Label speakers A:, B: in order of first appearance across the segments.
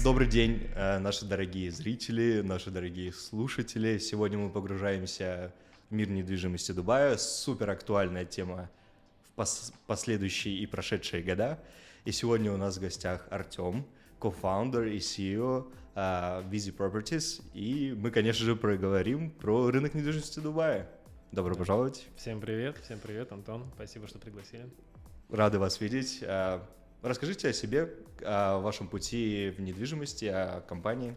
A: Добрый день, наши дорогие зрители, наши дорогие слушатели. Сегодня мы погружаемся в мир недвижимости Дубая. Супер актуальная тема в последующие и прошедшие года. И сегодня у нас в гостях Артем, кофаундер и CEO Visi Properties. И мы, конечно же, проговорим про рынок недвижимости Дубая. Добро пожаловать.
B: Всем привет, Антон. Спасибо, что пригласили.
A: Рады вас видеть. Расскажите о себе, о вашем пути в недвижимости, о компании.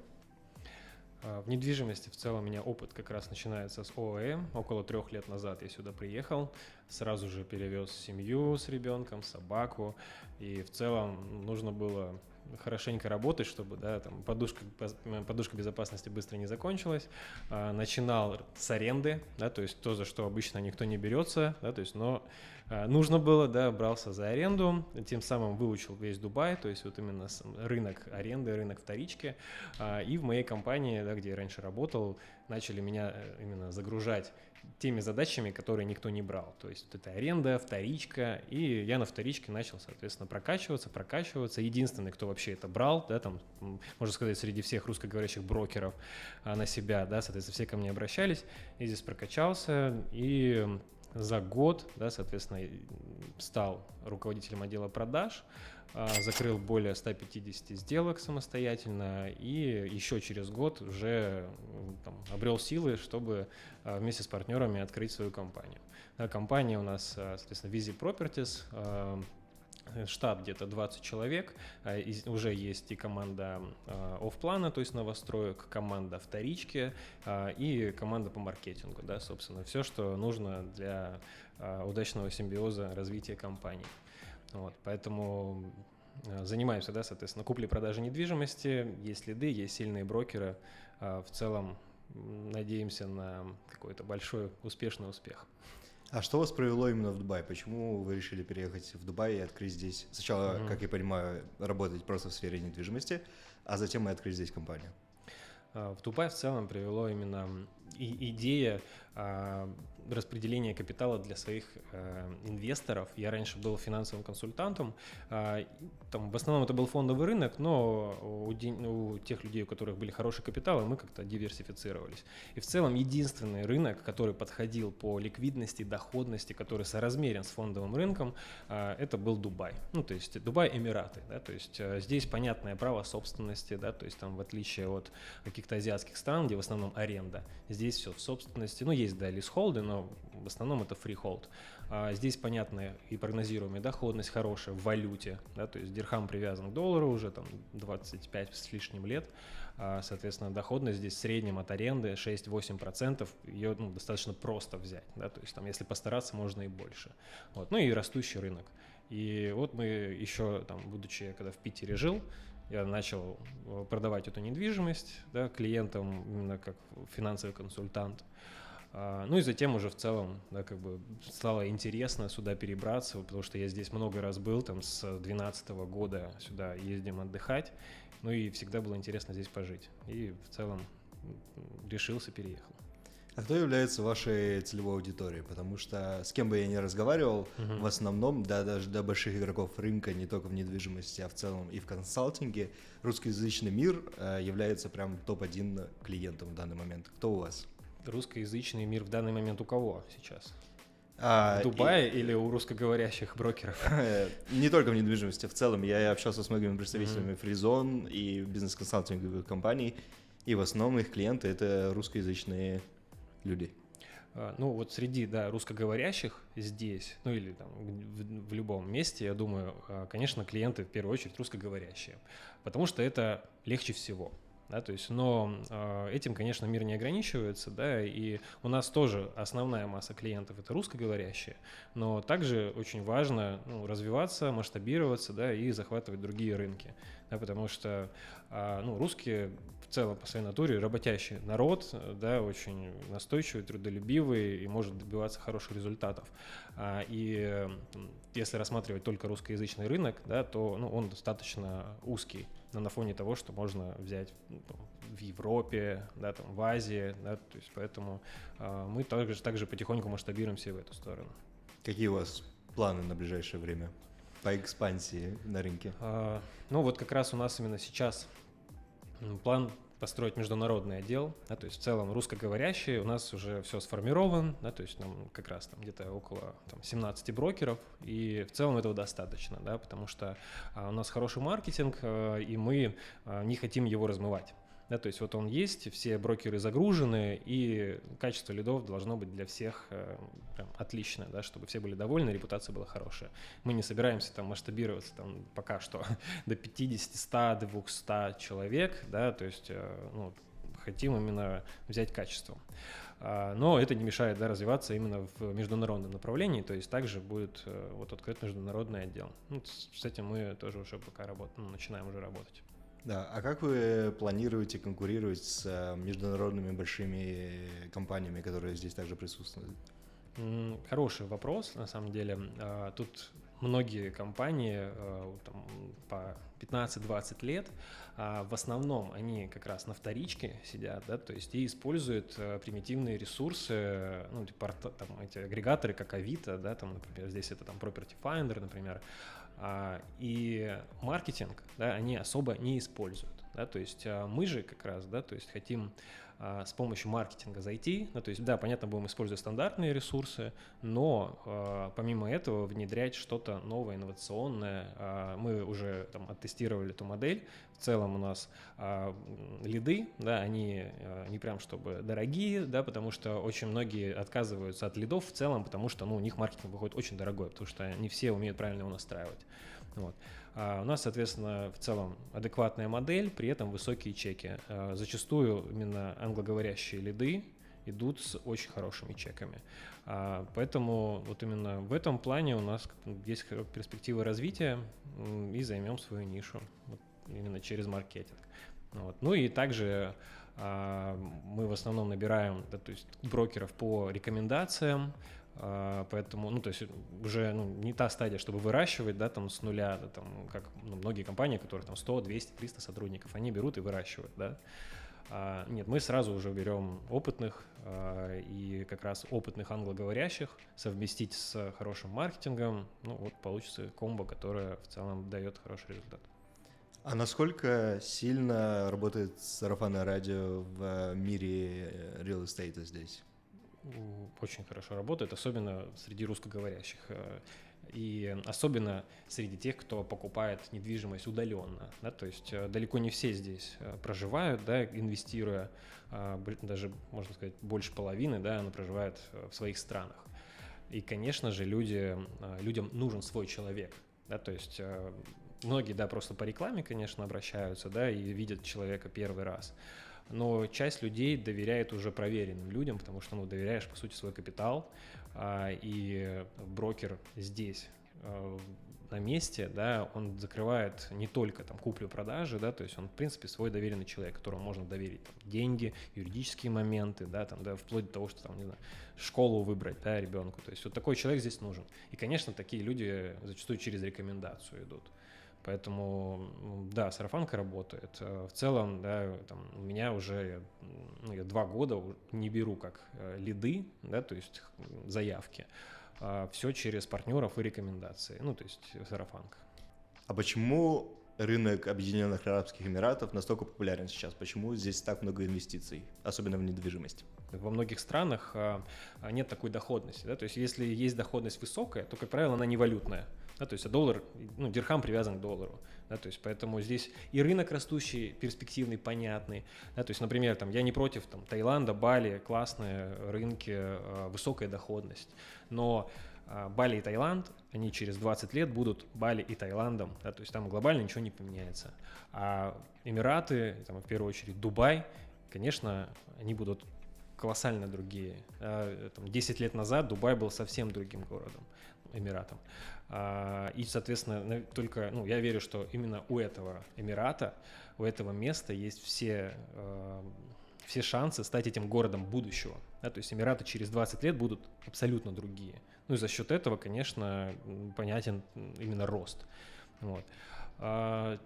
B: В недвижимости в целом у меня опыт как раз начинается с ОАЭ. Около 3 лет назад я сюда приехал, сразу же перевез семью с ребенком, собаку, и в целом нужно было хорошенько работать, чтобы там, подушка безопасности быстро не закончилась. Начинал с аренды, то есть то, за что обычно никто не берется, то есть, но нужно было, брался за аренду, тем самым выучил весь Дубай, то есть вот именно рынок аренды, рынок вторички. И в моей компании, где я раньше работал, начали меня именно загружать теми задачами, которые никто не брал. То есть вот это аренда, вторичка, и я на вторичке начал, соответственно, прокачиваться. Единственный, кто вообще это брал, там, можно сказать, среди всех русскоговорящих брокеров на себя, соответственно, все ко мне обращались, и здесь прокачался, и за год, соответственно, стал руководителем отдела продаж, закрыл более 150 сделок самостоятельно и еще через год уже обрел силы, чтобы вместе с партнерами открыть свою компанию. Компания у нас, соответственно, Visi Properties, штат где-то 20 человек, уже есть и команда оффплана, то есть новостроек, команда вторички и команда по маркетингу, собственно, все, что нужно для удачного симбиоза развития компании. Вот, поэтому занимаемся, соответственно, куплей-продажей недвижимости, есть лиды, есть сильные брокеры, в целом надеемся на какой-то большой успешный успех.
A: А что вас привело именно в Дубай? Почему вы решили переехать в Дубай и открыть здесь? Сначала, как я понимаю, работать просто в сфере недвижимости, а затем и открыть здесь компанию.
B: В Дубай в целом привело именно идея распределения капитала для своих инвесторов. Я раньше был финансовым консультантом, в основном это был фондовый рынок, но у тех людей, у которых были хорошие капиталы, мы как-то диверсифицировались. И в целом единственный рынок, который подходил по ликвидности, доходности, который соразмерен с фондовым рынком, это был Дубай. То есть Дубай, Эмираты, то есть здесь понятное право собственности, то есть там в отличие от каких-то азиатских стран, где в основном аренда, здесь все в собственности, есть, лизхолды, но в основном это фрихолд. Здесь понятная и прогнозируемая доходность хорошая в валюте, то есть дирхам привязан к доллару уже 25 с лишним лет, соответственно, доходность здесь в среднем от аренды 6-8%, ее достаточно просто взять, то есть если постараться, можно и больше. Вот. И растущий рынок. И вот мы еще, будучи, когда в Питере жил, я начал продавать эту недвижимость клиентам именно как финансовый консультант. И затем уже в целом стало интересно сюда перебраться, потому что я здесь много раз был, с 2012 года сюда ездим отдыхать, и всегда было интересно здесь пожить. И в целом решился, переехал.
A: А кто является вашей целевой аудиторией? Потому что с кем бы я ни разговаривал, в основном, даже до больших игроков рынка, не только в недвижимости, а в целом и в консалтинге, русскоязычный мир является прям топ-1 клиентом в данный момент. Кто у вас?
B: Русскоязычный мир в данный момент у кого сейчас? В Дубае или у русскоговорящих брокеров?
A: Не только в недвижимости, в целом. Я общался с многими представителями Фризон и бизнес-консалтинговых компаний, и в основном их клиенты — это русскоязычные люди.
B: Вот среди русскоговорящих здесь, или в любом месте, я думаю, конечно, клиенты в первую очередь русскоговорящие, потому что это легче всего. То есть, но этим, конечно, мир не ограничивается, и у нас тоже основная масса клиентов это русскоговорящие, но также очень важно развиваться, масштабироваться, и захватывать другие рынки, потому что русские в целом по своей натуре работящий народ, очень настойчивый, трудолюбивый и может добиваться хороших результатов. И если рассматривать только русскоязычный рынок, то он достаточно узкий на фоне того, что можно взять в Европе, в Азии, то есть поэтому мы также потихоньку масштабируемся в эту сторону.
A: Какие у вас планы на ближайшее время по экспансии на рынке?
B: Вот как раз у нас именно сейчас План построить международный отдел, да, то есть в целом русскоговорящий у нас уже все сформирован, да, то есть нам как раз там где-то около 17 брокеров, и в целом этого достаточно, да, потому что у нас хороший маркетинг, и мы не хотим его размывать. Да, то есть вот он есть, все брокеры загружены, и качество лидов должно быть для всех прям отличное, да, чтобы все были довольны, репутация была хорошая. Мы не собираемся там масштабироваться там пока что до 50, 100, 200 человек, да, то есть ну, хотим именно взять качество. Но это не мешает, да, развиваться именно в международном направлении, то есть также будет вот открыт международный отдел. Ну, с этим мы тоже уже пока начинаем уже работать.
A: Да, а как вы планируете конкурировать с международными большими компаниями, которые здесь также присутствуют?
B: Хороший вопрос, на самом деле. Тут многие компании там, по 15-20 лет, в основном они как раз на вторичке сидят, да, то есть и используют примитивные ресурсы, ну, типа там, эти агрегаторы, как Авито, да, там, например, здесь это там Property Finder, например, и маркетинг, да, они особо не используют, да, то есть мы же как раз, да, то есть хотим с помощью маркетинга зайти, ну, то есть, да, понятно, будем использовать стандартные ресурсы, но помимо этого внедрять что-то новое, инновационное. Мы уже там оттестировали эту модель, в целом у нас лиды, да, они не прям чтобы дорогие, да, потому что очень многие отказываются от лидов в целом, потому что, ну, у них маркетинг выходит очень дорогой, потому что не все умеют правильно его настраивать. Вот. У нас, соответственно, в целом адекватная модель, при этом высокие чеки. Зачастую именно англоговорящие лиды идут с очень хорошими чеками. Поэтому вот именно в этом плане у нас есть перспективы развития и займем свою нишу вот именно через маркетинг. Вот. Ну и также мы в основном набираем, да, то есть брокеров по рекомендациям. Поэтому, ну, то есть уже не та стадия, чтобы выращивать, да, там с нуля, да, там, как многие компании, которые там 100, 200, 300 сотрудников, они берут и выращивают, да. Нет, мы сразу уже берем опытных и как раз опытных англоговорящих, совместить с хорошим маркетингом, ну, вот получится комбо, которое в целом дает хороший результат.
A: А насколько сильно работает сарафанное радио в мире real estate здесь?
B: Очень хорошо работает, особенно среди русскоговорящих. И особенно среди тех, кто покупает недвижимость удаленно. Да, то есть далеко не все здесь проживают, да, инвестируя, даже, можно сказать, больше половины, да, она проживает в своих странах. И, конечно же, людям нужен свой человек. Да, то есть многие, да, просто по рекламе, конечно, обращаются, да, и видят человека первый раз. Но часть людей доверяет уже проверенным людям, потому что, ну, доверяешь, по сути, свой капитал, и брокер здесь на месте, да, он закрывает не только там куплю-продажи, да, то есть он, в принципе, свой доверенный человек, которому можно доверить там, деньги, юридические моменты, да, там, да, вплоть до того, что там, не знаю, школу выбрать, да, ребенку. То есть вот такой человек здесь нужен. И, конечно, такие люди зачастую через рекомендацию идут. Поэтому, да, сарафанка работает. В целом, да, там, у меня уже я 2 года не беру как лиды, да, то есть заявки. Все через партнеров и рекомендации, ну, то есть сарафанка.
A: А почему рынок Объединенных Арабских Эмиратов настолько популярен сейчас? Почему здесь так много инвестиций, особенно в недвижимость?
B: Во многих странах нет такой доходности, да, то есть если есть доходность высокая, то, как правило, она не валютная. Да, то есть доллар, ну, дирхам привязан к доллару, да, то есть поэтому здесь и рынок растущий, перспективный, понятный, да, то есть, например, там, я не против там, Таиланда, Бали, классные рынки, высокая доходность, но Бали и Таиланд, они через 20 лет будут Бали и Таиландом, да, то есть там глобально ничего не поменяется, а Эмираты, там, в первую очередь Дубай, конечно, они будут колоссально другие. Там, 10 лет назад Дубай был совсем другим городом, Эмиратом. И, соответственно, только, ну, я верю, что именно у этого Эмирата, у этого места есть все шансы стать этим городом будущего. Да? То есть Эмираты через 20 лет будут абсолютно другие. Ну и за счет этого, конечно, понятен именно рост. Вот.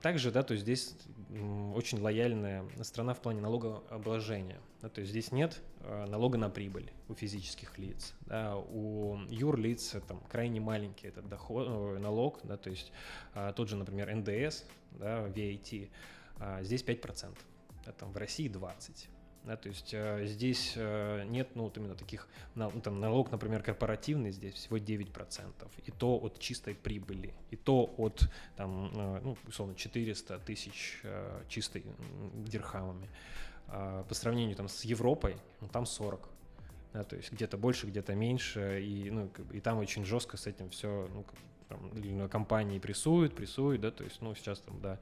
B: Также, да, то есть здесь очень лояльная страна в плане налогообложения. Да, то есть здесь нет налога на прибыль у физических лиц. Да, у юрлиц там крайне маленький этот налог, да, то есть тот же, например, НДС, да, VAT, здесь 5%. да, там в России 20. Да, то есть здесь нет, ну, вот именно таких, там налог, например, корпоративный здесь всего 9%, и то от чистой прибыли, и то от, там, ну, условно, 400 тысяч чистой дирхамами. По сравнению там с Европой, ну, там 40. Да, то есть где-то больше, где-то меньше, и, ну, и там очень жестко с этим все, ну, там, компании прессуют, да, то есть, ну, сейчас там, да,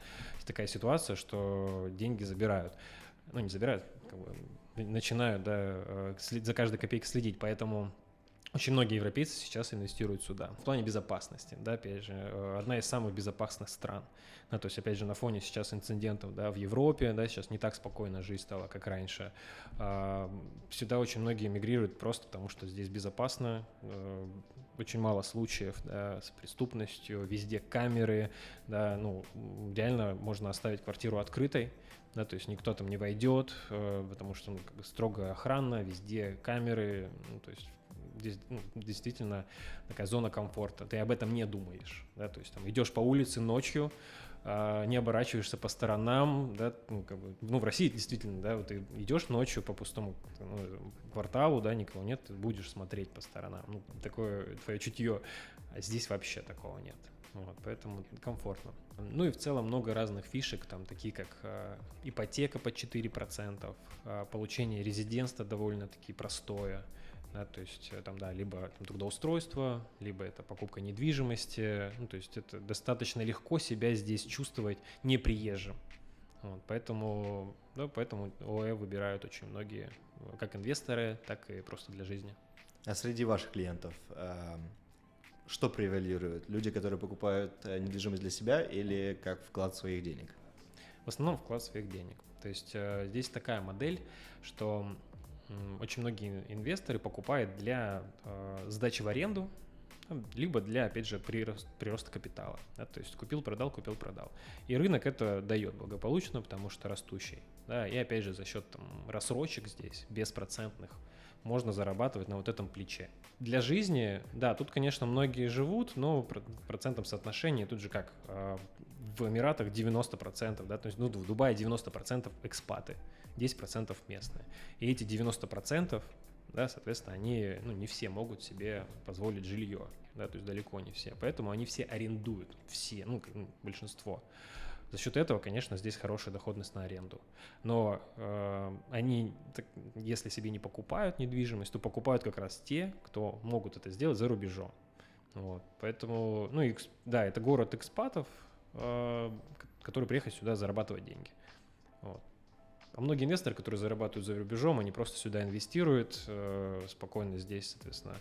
B: такая ситуация, что деньги забирают. Ну, не забирают, как бы, начинают, да, за каждой копейкой следить, поэтому очень многие европейцы сейчас инвестируют сюда. В плане безопасности, да, опять же, одна из самых безопасных стран. Да, то есть, опять же, на фоне сейчас инцидентов, да, в Европе, да, сейчас не так спокойно жизнь стала, как раньше. Сюда очень многие мигрируют просто потому, что здесь безопасно, очень мало случаев, да, с преступностью, везде камеры, да, ну, реально можно оставить квартиру открытой, да, то есть никто там не войдет, потому что, ну, как бы строгая охрана, везде камеры, ну, то есть здесь, ну, действительно такая зона комфорта, ты об этом не думаешь, да, то есть там идешь по улице ночью, не оборачиваешься по сторонам, да, ну, как бы, ну, в России действительно, да, вот ты идешь ночью по пустому, ну, кварталу, да, никого нет, ты будешь смотреть по сторонам, ну, такое твое чутье, а здесь вообще такого нет. Вот, поэтому комфортно. Ну и в целом много разных фишек, там такие как ипотека под 4%, получение резидентства довольно-таки простое, да, то есть там, да, либо там, трудоустройство, либо это покупка недвижимости, ну, то есть это достаточно легко себя здесь чувствовать неприезжим. Вот, поэтому ОЭ выбирают очень многие, как инвесторы, так и просто для жизни.
A: А среди ваших клиентов что превалирует? Люди, которые покупают недвижимость для себя или как вклад своих денег?
B: В основном вклад своих денег. То есть здесь такая модель, что очень многие инвесторы покупают для сдачи в аренду, либо для, опять же, прироста капитала. Да? То есть купил-продал, купил-продал. И рынок это дает благополучно, потому что растущий. Да? И опять же за счет там, рассрочек здесь, беспроцентных, можно зарабатывать на вот этом плече. Для жизни, да, тут, конечно, многие живут, но в процентном соотношении тут же как в Эмиратах 90%, да, то есть ну, в Дубае 90% экспаты, 10% местные. И эти 90%, да, соответственно, они, ну, не все могут себе позволить жилье, да, то есть далеко не все. Поэтому они все арендуют, все, ну, большинство. За счет этого, конечно, здесь хорошая доходность на аренду. Но они, если себе не покупают недвижимость, то покупают как раз те, кто могут это сделать за рубежом. Вот. Поэтому, ну, да, это город экспатов, которые приехали сюда зарабатывать деньги. Вот. А многие инвесторы, которые зарабатывают за рубежом, они просто сюда инвестируют, спокойно здесь, соответственно,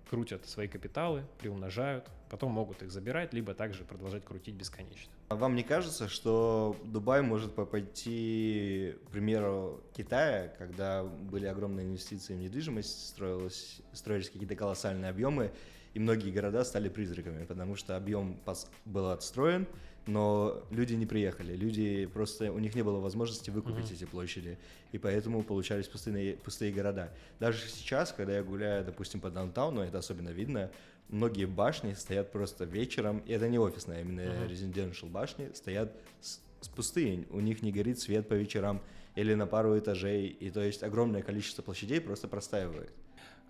B: крутят свои капиталы, приумножают, потом могут их забирать, либо также продолжать крутить бесконечно.
A: А вам не кажется, что Дубай может пойти, к примеру, Китая, когда были огромные инвестиции в недвижимость, строились какие-то колоссальные объемы, и многие города стали призраками, потому что объем был отстроен, но люди не приехали, люди просто, у них не было возможности выкупить эти площади, и поэтому получались пустые города. Даже сейчас, когда я гуляю, допустим, по даунтауну, это особенно видно, многие башни стоят просто вечером, и это не офисные, а именно residential башни, стоят пустые, у них не горит свет по вечерам или на пару этажей, и то есть огромное количество площадей просто простаивает.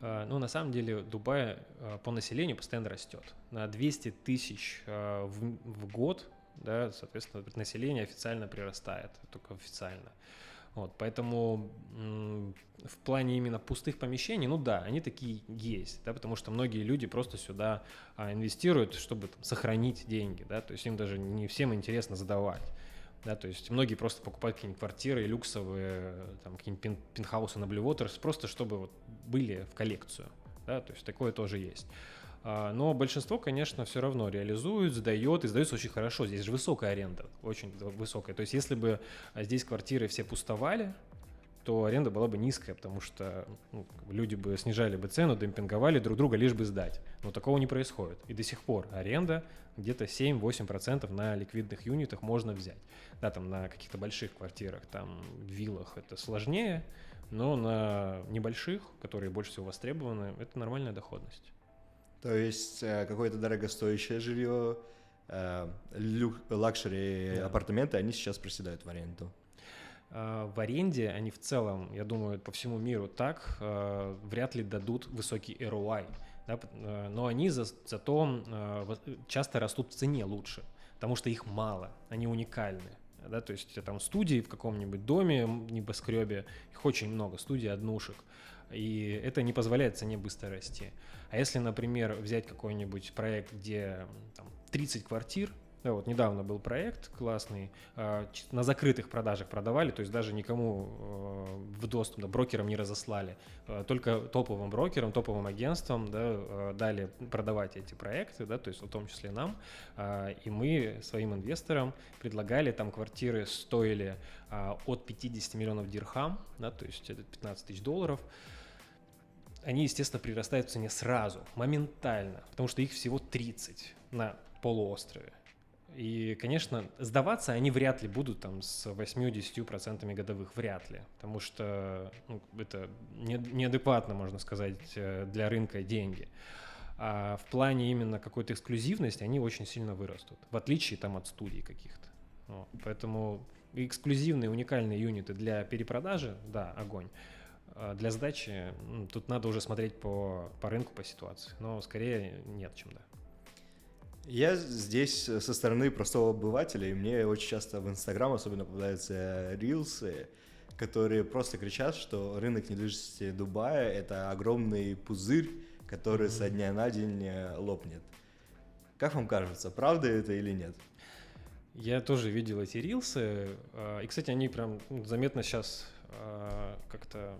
B: Ну, на самом деле, Дубай по населению постоянно растет. На 200 тысяч в год, да, соответственно, население официально прирастает, только официально. Вот, поэтому в плане именно пустых помещений, ну да, они такие есть, да, потому что многие люди просто сюда инвестируют, чтобы там, сохранить деньги, да, то есть им даже не всем интересно сдавать. Да, то есть многие просто покупают какие-нибудь квартиры люксовые, там какие-нибудь пентхаусы на Blue Waters, просто чтобы вот были в коллекцию, да, то есть такое тоже есть. Но большинство, конечно, все равно реализует, сдает, и сдается очень хорошо. Здесь же высокая аренда, очень высокая. То есть если бы здесь квартиры все пустовали, то аренда была бы низкая, потому что ну, люди бы снижали бы цену, демпинговали друг друга, лишь бы сдать. Но такого не происходит. И до сих пор аренда где-то 7-8% на ликвидных юнитах можно взять. Да, там на каких-то больших квартирах, там в виллах это сложнее, но на небольших, которые больше всего востребованы, это нормальная доходность.
A: То есть какое-то дорогостоящее жилье, лакшери апартаменты, они сейчас проседают в аренду.
B: в аренде они в целом, я думаю, по всему миру так, вряд ли дадут высокий ROI. Да, но они зато часто растут в цене лучше, потому что их мало, они уникальны. Да, то есть там студии в каком-нибудь доме, небоскребе, их очень много, студий однушек, и это не позволяет цене быстро расти. А если, например, взять какой-нибудь проект, где там, 30 квартир, да, вот недавно был проект классный, на закрытых продажах продавали, то есть даже никому в доступ, да, брокерам не разослали, только топовым брокерам, топовым агентствам, да, дали продавать эти проекты, да, то есть в том числе нам, и мы своим инвесторам предлагали, там квартиры стоили от 50 миллионов дирхам, да, то есть это 15 тысяч долларов. Они, естественно, прирастают в цене сразу, моментально, потому что их всего 30 на полуострове. И, конечно, сдаваться они вряд ли будут там с 8-10% годовых, вряд ли, потому что это неадекватно, можно сказать, для рынка деньги. А в плане именно какой-то эксклюзивности они очень сильно вырастут, в отличие там от студий каких-то. Вот. Поэтому эксклюзивные, уникальные юниты для перепродажи, да, огонь. Для сдачи тут надо уже смотреть по рынку, по ситуации, но скорее нет, чем да.
A: Я здесь со стороны простого обывателя, и мне очень часто в Инстаграм особенно попадаются рилсы, которые просто кричат, что рынок недвижимости Дубая — это огромный пузырь, который со дня на день лопнет. Как вам кажется, правда это или нет?
B: Я тоже видел эти рилсы, и, кстати, они прям заметно сейчас как-то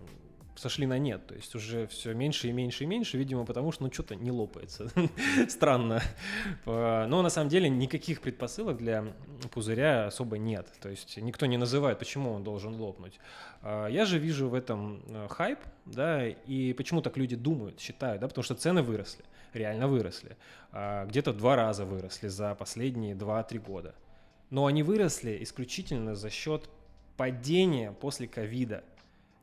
B: сошли на нет, то есть уже все меньше и меньше и меньше, видимо, потому что, что-то не лопается. Странно. Но на самом деле никаких предпосылок для пузыря особо нет, то есть никто не называет, почему он должен лопнуть. Я же вижу в этом хайп, да, и почему так люди думают, считают, да, потому что цены выросли, реально выросли. Где-то 2 раза выросли за последние 2-3 года. Но они выросли исключительно за счет падения после ковида.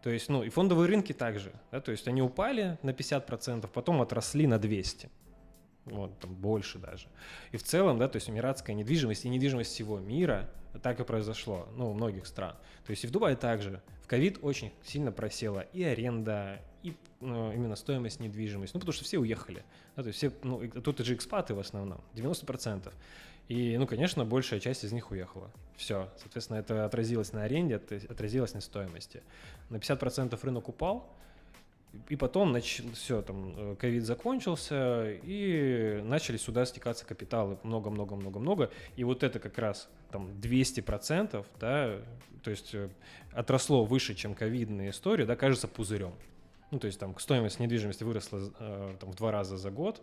B: То есть, и фондовые рынки также, да, то есть они упали на 50%, потом отросли на 200%, вот, там больше даже. И в целом, да, то есть эмиратская недвижимость и недвижимость всего мира так и произошло, у многих стран. То есть и в Дубае также. В ковид очень сильно просела и аренда, и именно стоимость недвижимости, потому что все уехали. Да, то есть все, тут же экспаты в основном, 90%. И, конечно, большая часть из них уехала. Все, соответственно, это отразилось на аренде, отразилось на стоимости. На 50% рынок упал, и потом все, там, ковид закончился, и начали сюда стекаться капиталы много-много-много-много. И вот это как раз там 200%, да, то есть отросло выше, чем ковидная история, да, кажется пузырем. То есть там стоимость недвижимости выросла там, в 2 раза за год,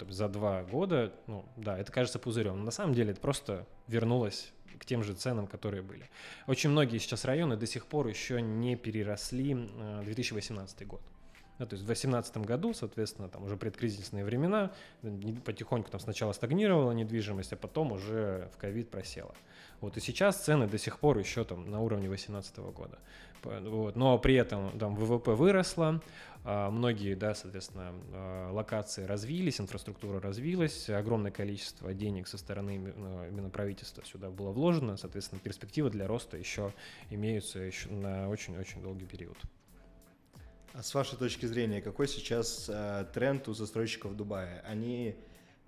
B: за 2 года, да, это кажется пузырем. Но на самом деле это просто вернулось к тем же ценам, которые были. Очень многие сейчас районы до сих пор еще не переросли 2018 год. То есть в 2018 году, соответственно, там уже предкризисные времена, потихоньку там сначала стагнировала недвижимость, а потом уже в ковид просела. Вот и сейчас цены до сих пор еще там на уровне 2018 года. Вот. Но при этом там ВВП выросло, многие, да, соответственно, локации развились, инфраструктура развилась, огромное количество денег со стороны именно правительства сюда было вложено, соответственно, перспективы для роста еще имеются еще на очень-очень долгий период.
A: А с вашей точки зрения, какой сейчас тренд у застройщиков Дубая? Они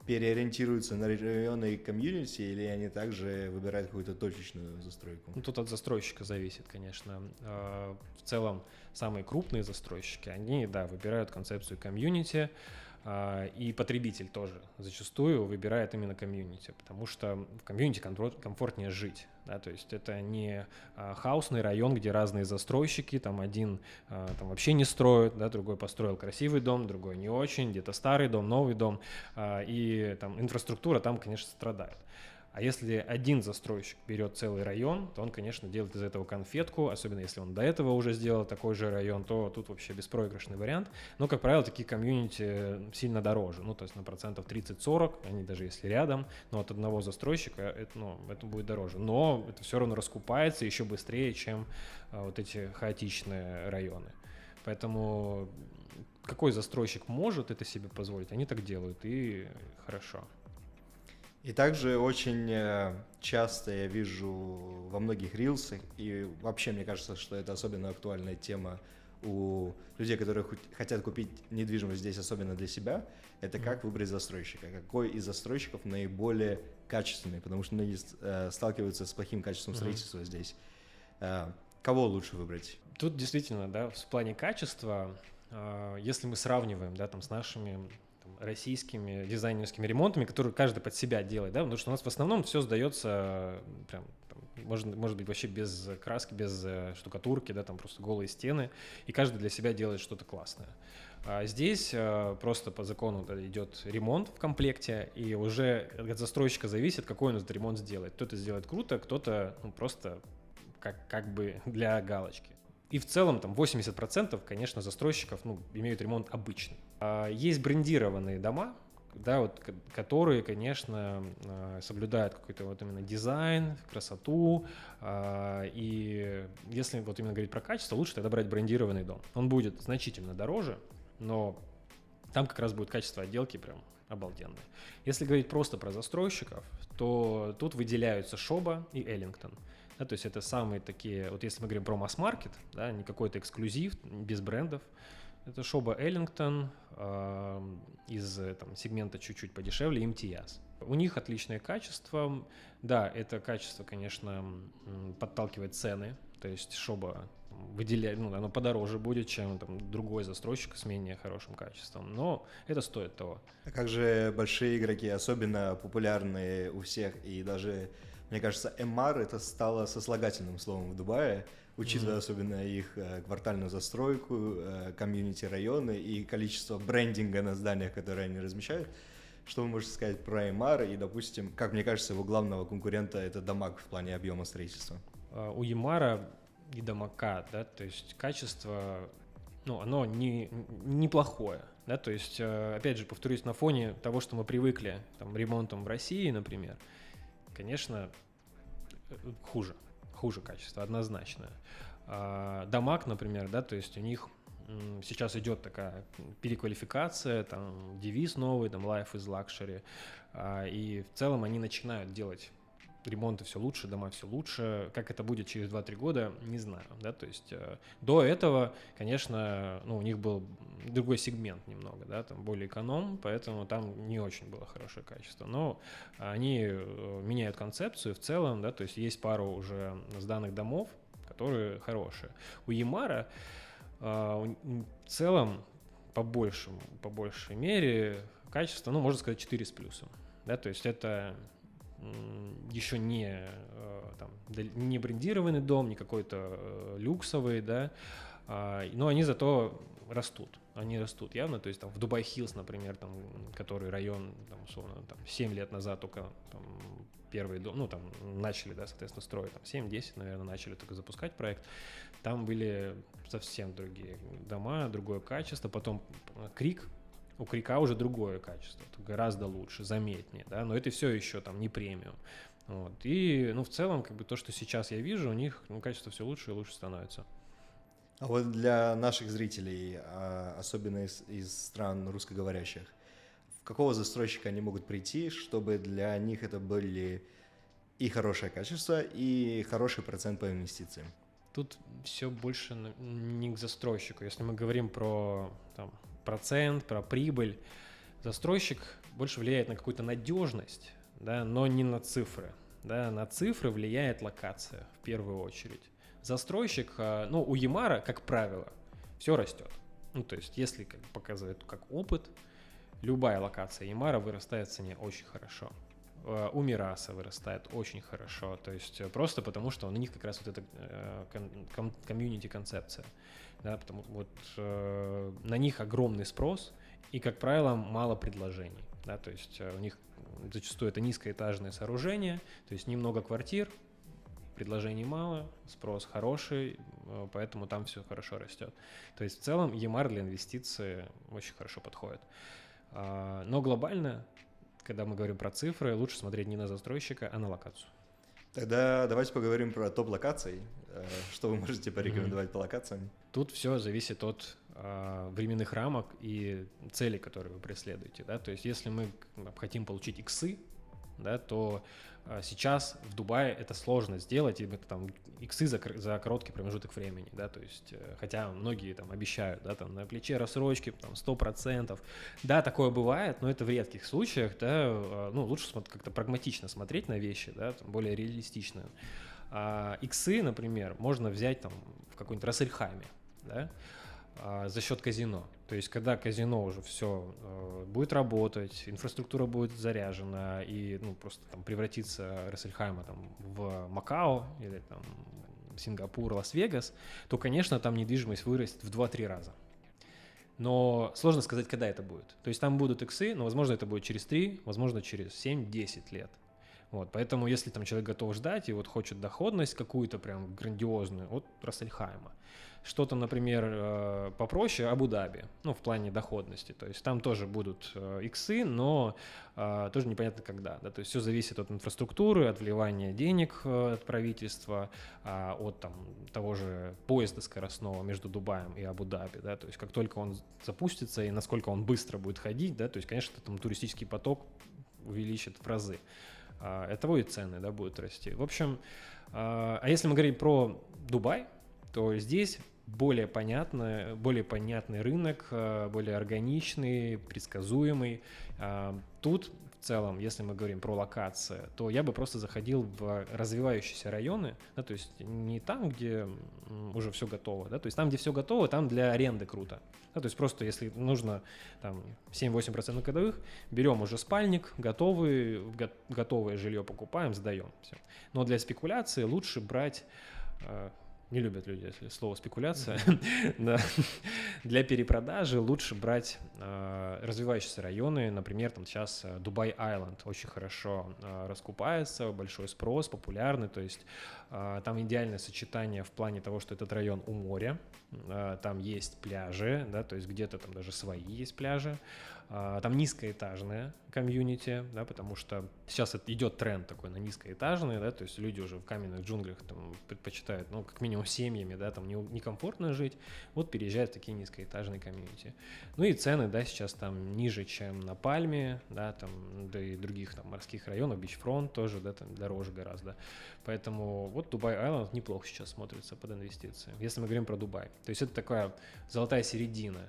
A: переориентируются на районы и комьюнити, или они также выбирают какую-то точечную застройку?
B: Тут от застройщика зависит, конечно. В целом, самые крупные застройщики, они, да, выбирают концепцию комьюнити, и потребитель тоже зачастую выбирает именно комьюнити, потому что в комьюнити комфортнее жить. Да, то есть это не хаусный район, где разные застройщики, там один там вообще не строит, да, другой построил красивый дом, другой не очень, где-то старый дом, новый дом, и там инфраструктура там, конечно, страдает. А если один застройщик берет целый район, то он, конечно, делает из этого конфетку, особенно если он до этого уже сделал такой же район, то тут вообще беспроигрышный вариант. Но, как правило, такие комьюнити сильно дороже, то есть на процентов 30-40, они даже если рядом, но от одного застройщика это будет дороже. Но это все равно раскупается еще быстрее, чем вот эти хаотичные районы. Поэтому какой застройщик может это себе позволить, они так делают, и хорошо.
A: И также очень часто я вижу во многих рилсах, и вообще мне кажется, что это особенно актуальная тема у людей, которые хотят купить недвижимость здесь, особенно для себя, это как выбрать застройщика, какой из застройщиков наиболее качественный, потому что многие сталкиваются с плохим качеством строительства здесь. Кого лучше выбрать?
B: Тут действительно, да, в плане качества, если мы сравниваем, да, там, с нашими российскими дизайнерскими ремонтами, которые каждый под себя делает, да, потому что у нас в основном все сдается прям, там, может быть, вообще без краски, без штукатурки, да, там просто голые стены, и каждый для себя делает что-то классное. А здесь просто по закону идет ремонт в комплекте, и уже от застройщика зависит, какой он этот ремонт сделает. Кто-то сделает круто, кто-то просто как бы для галочки. И в целом там 80%, конечно, застройщиков имеют ремонт обычный. Есть брендированные дома, да, вот, которые, конечно, соблюдают какой-то вот именно дизайн, красоту. И если вот именно говорить про качество, лучше тогда брать брендированный дом. Он будет значительно дороже, но там как раз будет качество отделки прям обалденное. Если говорить просто про застройщиков, то тут выделяются Шоба и Эллингтон. Да, то есть это самые такие, вот если мы говорим про масс-маркет, да, не какой-то эксклюзив, без брендов, это Шоба Эллингтон из там, сегмента чуть-чуть подешевле, имтияз. У них отличное качество, да, это качество, конечно, подталкивает цены, то есть Шоба выделяет, оно подороже будет, чем там, другой застройщик с менее хорошим качеством, но это стоит того.
A: А как же большие игроки, особенно популярные у всех, и даже, мне кажется, MR это стало сослагательным словом в Дубае, учитывая особенно их квартальную застройку, комьюнити районы и количество брендинга на зданиях, которые они размещают. Что вы можете сказать про MR и, допустим, как мне кажется, его главного конкурента это Дамаг в плане объема строительства?
B: У Ямара и Дамака, да, то есть качество, оно неплохое, да, то есть, опять же, повторюсь, на фоне того, что мы привыкли, там, ремонтом в России, например, конечно, хуже качество, однозначно. Дамаг, например, да, то есть у них сейчас идет такая переквалификация, там, девиз новый, там, Life is Luxury, и в целом они начинают делать ремонты все лучше, дома все лучше. Как это будет через 2-3 года, не знаю, да, то есть до этого, конечно, у них был другой сегмент немного, да, там более эконом, поэтому там не очень было хорошее качество, но они меняют концепцию в целом, да, то есть есть пару уже сданных домов, которые хорошие. У Ямара в целом по большей мере качество, можно сказать, 4 с плюсом, да, то есть это еще не брендированный дом, не какой-то люксовый, да, но они зато растут. Они растут явно, то есть там в Дубай-Хиллз, например, там, который район, там, условно, там, 7 лет назад только там, первый дом, там начали, да, соответственно, строить, там 7-10, наверное, начали только запускать проект. Там были совсем другие дома, другое качество, потом Крик. У Крика уже другое качество, гораздо лучше, заметнее, да, но это все еще там не премиум. Вот. И, в целом, как бы то, что сейчас я вижу, у них качество все лучше и лучше становится.
A: А вот для наших зрителей, особенно из стран русскоговорящих, в какого застройщика они могут прийти, чтобы для них это были и хорошее качество, и хороший процент по инвестициям?
B: Тут все больше не к застройщику. Если мы говорим про процент, про прибыль, застройщик больше влияет на какую-то надежность, да, но не на цифры. Да, на цифры влияет локация в первую очередь. Застройщик, у Ямара, как правило, все растет. То есть, если показывает как опыт, любая локация Ямара вырастает в цене очень хорошо. У Мираса вырастает очень хорошо, то есть просто потому, что у них как раз вот эта комьюнити-концепция, да, потому вот на них огромный спрос и, как правило, мало предложений, да, то есть у них зачастую это низкоэтажное сооружение, то есть немного квартир, предложений мало, спрос хороший, поэтому там все хорошо растет. То есть в целом Ямар для инвестиций очень хорошо подходит. Но глобально, когда мы говорим про цифры, лучше смотреть не на застройщика, а на локацию.
A: Тогда давайте поговорим про топ-локаций. Что вы можете порекомендовать по локациям?
B: Тут все зависит от временных рамок и целей, которые вы преследуете. Да? То есть если мы хотим получить иксы, да, то сейчас в Дубае это сложно сделать, и там иксы за короткий промежуток времени, да, то есть, хотя многие там обещают, да, там на плече рассрочки, там 100%, да, такое бывает, но это в редких случаях, да, ну, лучше как-то прагматично смотреть на вещи, да, там, более реалистично. А иксы, например, можно взять там в какой-нибудь Рассельхайме, да, за счет казино. То есть, когда казино уже все будет работать, инфраструктура будет заряжена, и ну, просто там превратится Рассельхайма там, в Макао или там Сингапур, Лас-Вегас, то, конечно, там недвижимость вырастет в 2-3 раза. Но сложно сказать, когда это будет. То есть там будут иксы, но, возможно, это будет через 3, возможно, через 7-10 лет. Вот, поэтому, если там человек готов ждать и вот хочет доходность какую-то прям грандиозную, от Рассельхайма. Что-то, например, попроще, Абу-Даби, ну, в плане доходности. То есть там тоже будут иксы, но тоже непонятно когда. Да? То есть все зависит от инфраструктуры, от вливания денег от правительства, от там, того же поезда скоростного между Дубаем и Абу-Даби. Да? То есть как только он запустится и насколько он быстро будет ходить, да? То есть, конечно, там туристический поток увеличит в разы. От того и цены, да, будут расти. В общем, а если мы говорим про Дубай, то здесь более понятный рынок, более органичный, предсказуемый. Тут в целом, если мы говорим про локации, то я бы просто заходил в развивающиеся районы, да, то есть не там, где уже все готово, да, то есть там, где все готово, там для аренды круто. Да, то есть просто если нужно там 7-8% годовых, берем уже спальник, готовое жилье покупаем, сдаем. Все. Но для спекуляции лучше брать... Не любят люди, если слово спекуляция. Да. Для перепродажи лучше брать развивающиеся районы. Например, там сейчас Дубай-Айленд очень хорошо раскупается, большой спрос, популярный. То есть там идеальное сочетание в плане того, что этот район у моря. Там есть пляжи, да, то есть где-то там даже свои есть пляжи. Там низкоэтажное комьюнити, да, потому что сейчас идет тренд такой на низкоэтажные, да, то есть люди уже в каменных джунглях там предпочитают, ну, как минимум семьями, да, там некомфортно жить, вот переезжают в такие низкоэтажные комьюнити. Ну и цены, да, сейчас там ниже, чем на Пальме, да, там, да и других там морских районах, Бичфронт тоже, да, там дороже гораздо. Поэтому вот Дубай-Айленд неплохо сейчас смотрится под инвестиции, если мы говорим про Дубай. То есть это такая золотая середина,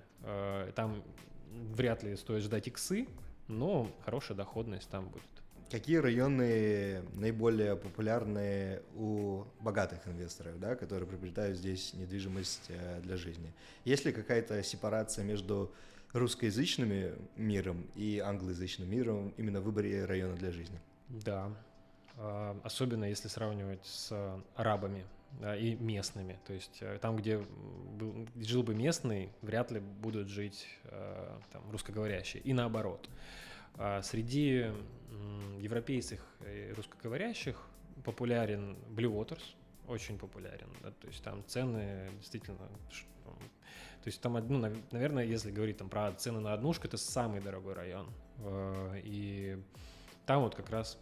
B: там вряд ли стоит ждать иксы, но хорошая доходность там будет.
A: Какие районы наиболее популярны у богатых инвесторов, да, которые приобретают здесь недвижимость для жизни? Есть ли какая-то сепарация между русскоязычным миром и англоязычным миром именно в выборе района для жизни?
B: Да, особенно если сравнивать с арабами, да, и местными. То есть там, где жил бы местный, вряд ли будут жить там, русскоговорящие. И наоборот. Среди европейцев и русскоговорящих популярен Blue Waters, очень популярен. Да, то есть там цены действительно... То есть там, ну, наверное, если говорить там, про цены на однушку, это самый дорогой район. И там вот как раз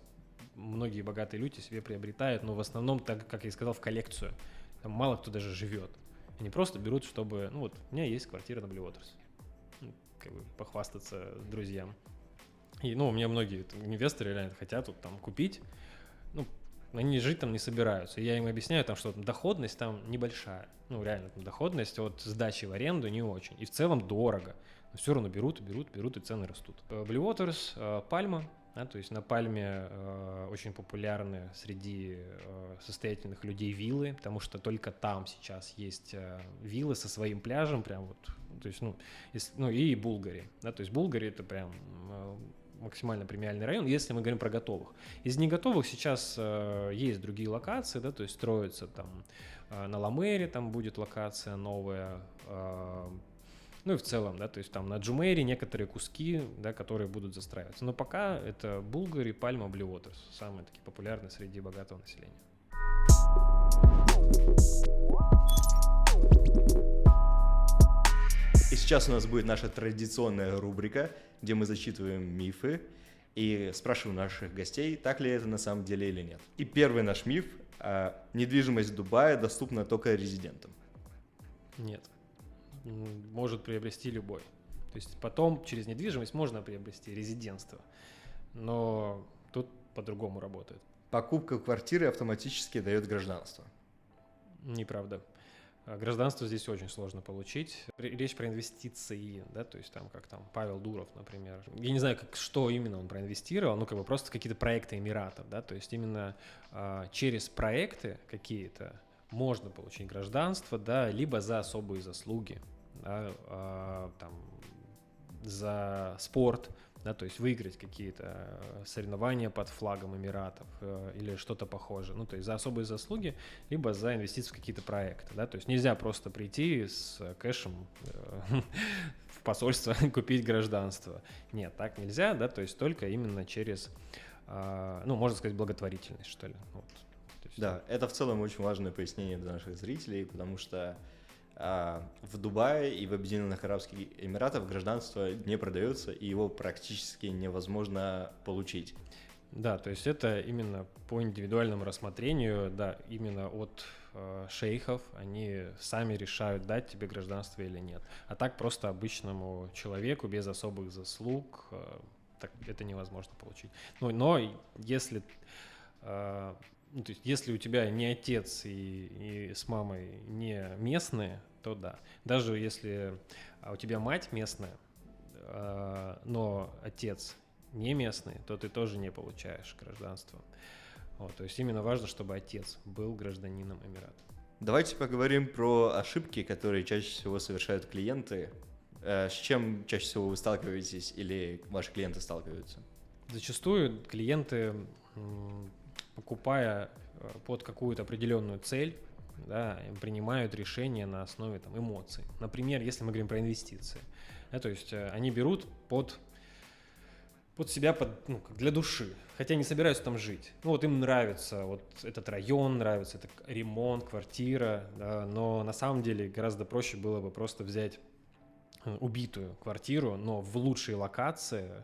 B: многие богатые люди себе приобретают, но в основном, так как я и сказал, в коллекцию. Там мало кто даже живет. Они просто берут, чтобы... Ну вот, у меня есть квартира на Blue Waters. Как бы похвастаться друзьям. И, ну, у меня многие инвесторы реально хотят вот там купить. Ну, они жить там не собираются. И я им объясняю, там, что доходность там небольшая. Ну, реально, там, доходность от сдачи в аренду не очень. И в целом дорого. Но все равно берут, и цены растут. Blue Waters, Пальма. Да, то есть на Пальме очень популярны среди состоятельных людей виллы, потому что только там сейчас есть виллы со своим пляжем, прям вот, то есть, ну и Булгари, да, то есть Булгари это прям максимально премиальный район, если мы говорим про готовых. Из неготовых сейчас есть другие локации, да, то есть строятся там на Ла-Мэре, там будет локация новая. Ну и в целом, да, то есть там на Джумейре некоторые куски, да, которые будут застраиваться. Но пока это Булгари, Пальма, Blue Waters, самые такие популярные среди богатого населения.
A: И сейчас у нас будет наша традиционная рубрика, где мы зачитываем мифы и спрашиваем наших гостей, так ли это на самом деле или нет. И первый наш миф – недвижимость в Дубае доступна только резидентам.
B: Нет. Может приобрести любой. То есть потом через недвижимость можно приобрести резидентство. Но тут по-другому работает.
A: Покупка квартиры автоматически дает гражданство.
B: Неправда. Гражданство здесь очень сложно получить. Речь про инвестиции, да, то есть там, как там Павел Дуров, например. Я не знаю, что именно он проинвестировал, ну, как бы просто какие-то проекты Эмиратов, да, то есть именно через проекты какие-то можно получить гражданство, да, либо за особые заслуги, да, там, за спорт, да, то есть выиграть какие-то соревнования под флагом Эмиратов или что-то похожее. Ну, то есть за особые заслуги, либо за инвестиции в какие-то проекты, да, то есть нельзя просто прийти с кэшем в посольство купить гражданство. Нет, так нельзя, да, то есть только именно через, ну, можно сказать, благотворительность, что ли. Вот.
A: Да, это в целом очень важное пояснение для наших зрителей, потому что в Дубае и в Объединенных Арабских Эмиратах гражданство не продается, и его практически невозможно получить.
B: Да, то есть это именно по индивидуальному рассмотрению, да, именно от шейхов, они сами решают, дать тебе гражданство или нет. А так просто обычному человеку без особых заслуг так, это невозможно получить. Ну, но если... Ну, то есть, если у тебя не отец и с мамой не местные, то да. Даже если у тебя мать местная, но отец не местный, то ты тоже не получаешь гражданство. Вот, то есть именно важно, чтобы отец был гражданином Эмирата.
A: Давайте поговорим про ошибки, которые чаще всего совершают клиенты. С чем чаще всего вы сталкиваетесь или ваши клиенты сталкиваются?
B: Зачастую клиенты, покупая под какую-то определенную цель, да, принимают решения на основе там, эмоций. Например, если мы говорим про инвестиции, да, то есть они берут под себя, ну, как для души, хотя не собираются там жить. Ну вот им нравится вот этот район, нравится этот ремонт, квартира, да, но на самом деле гораздо проще было бы просто взять убитую квартиру, но в лучшей локации,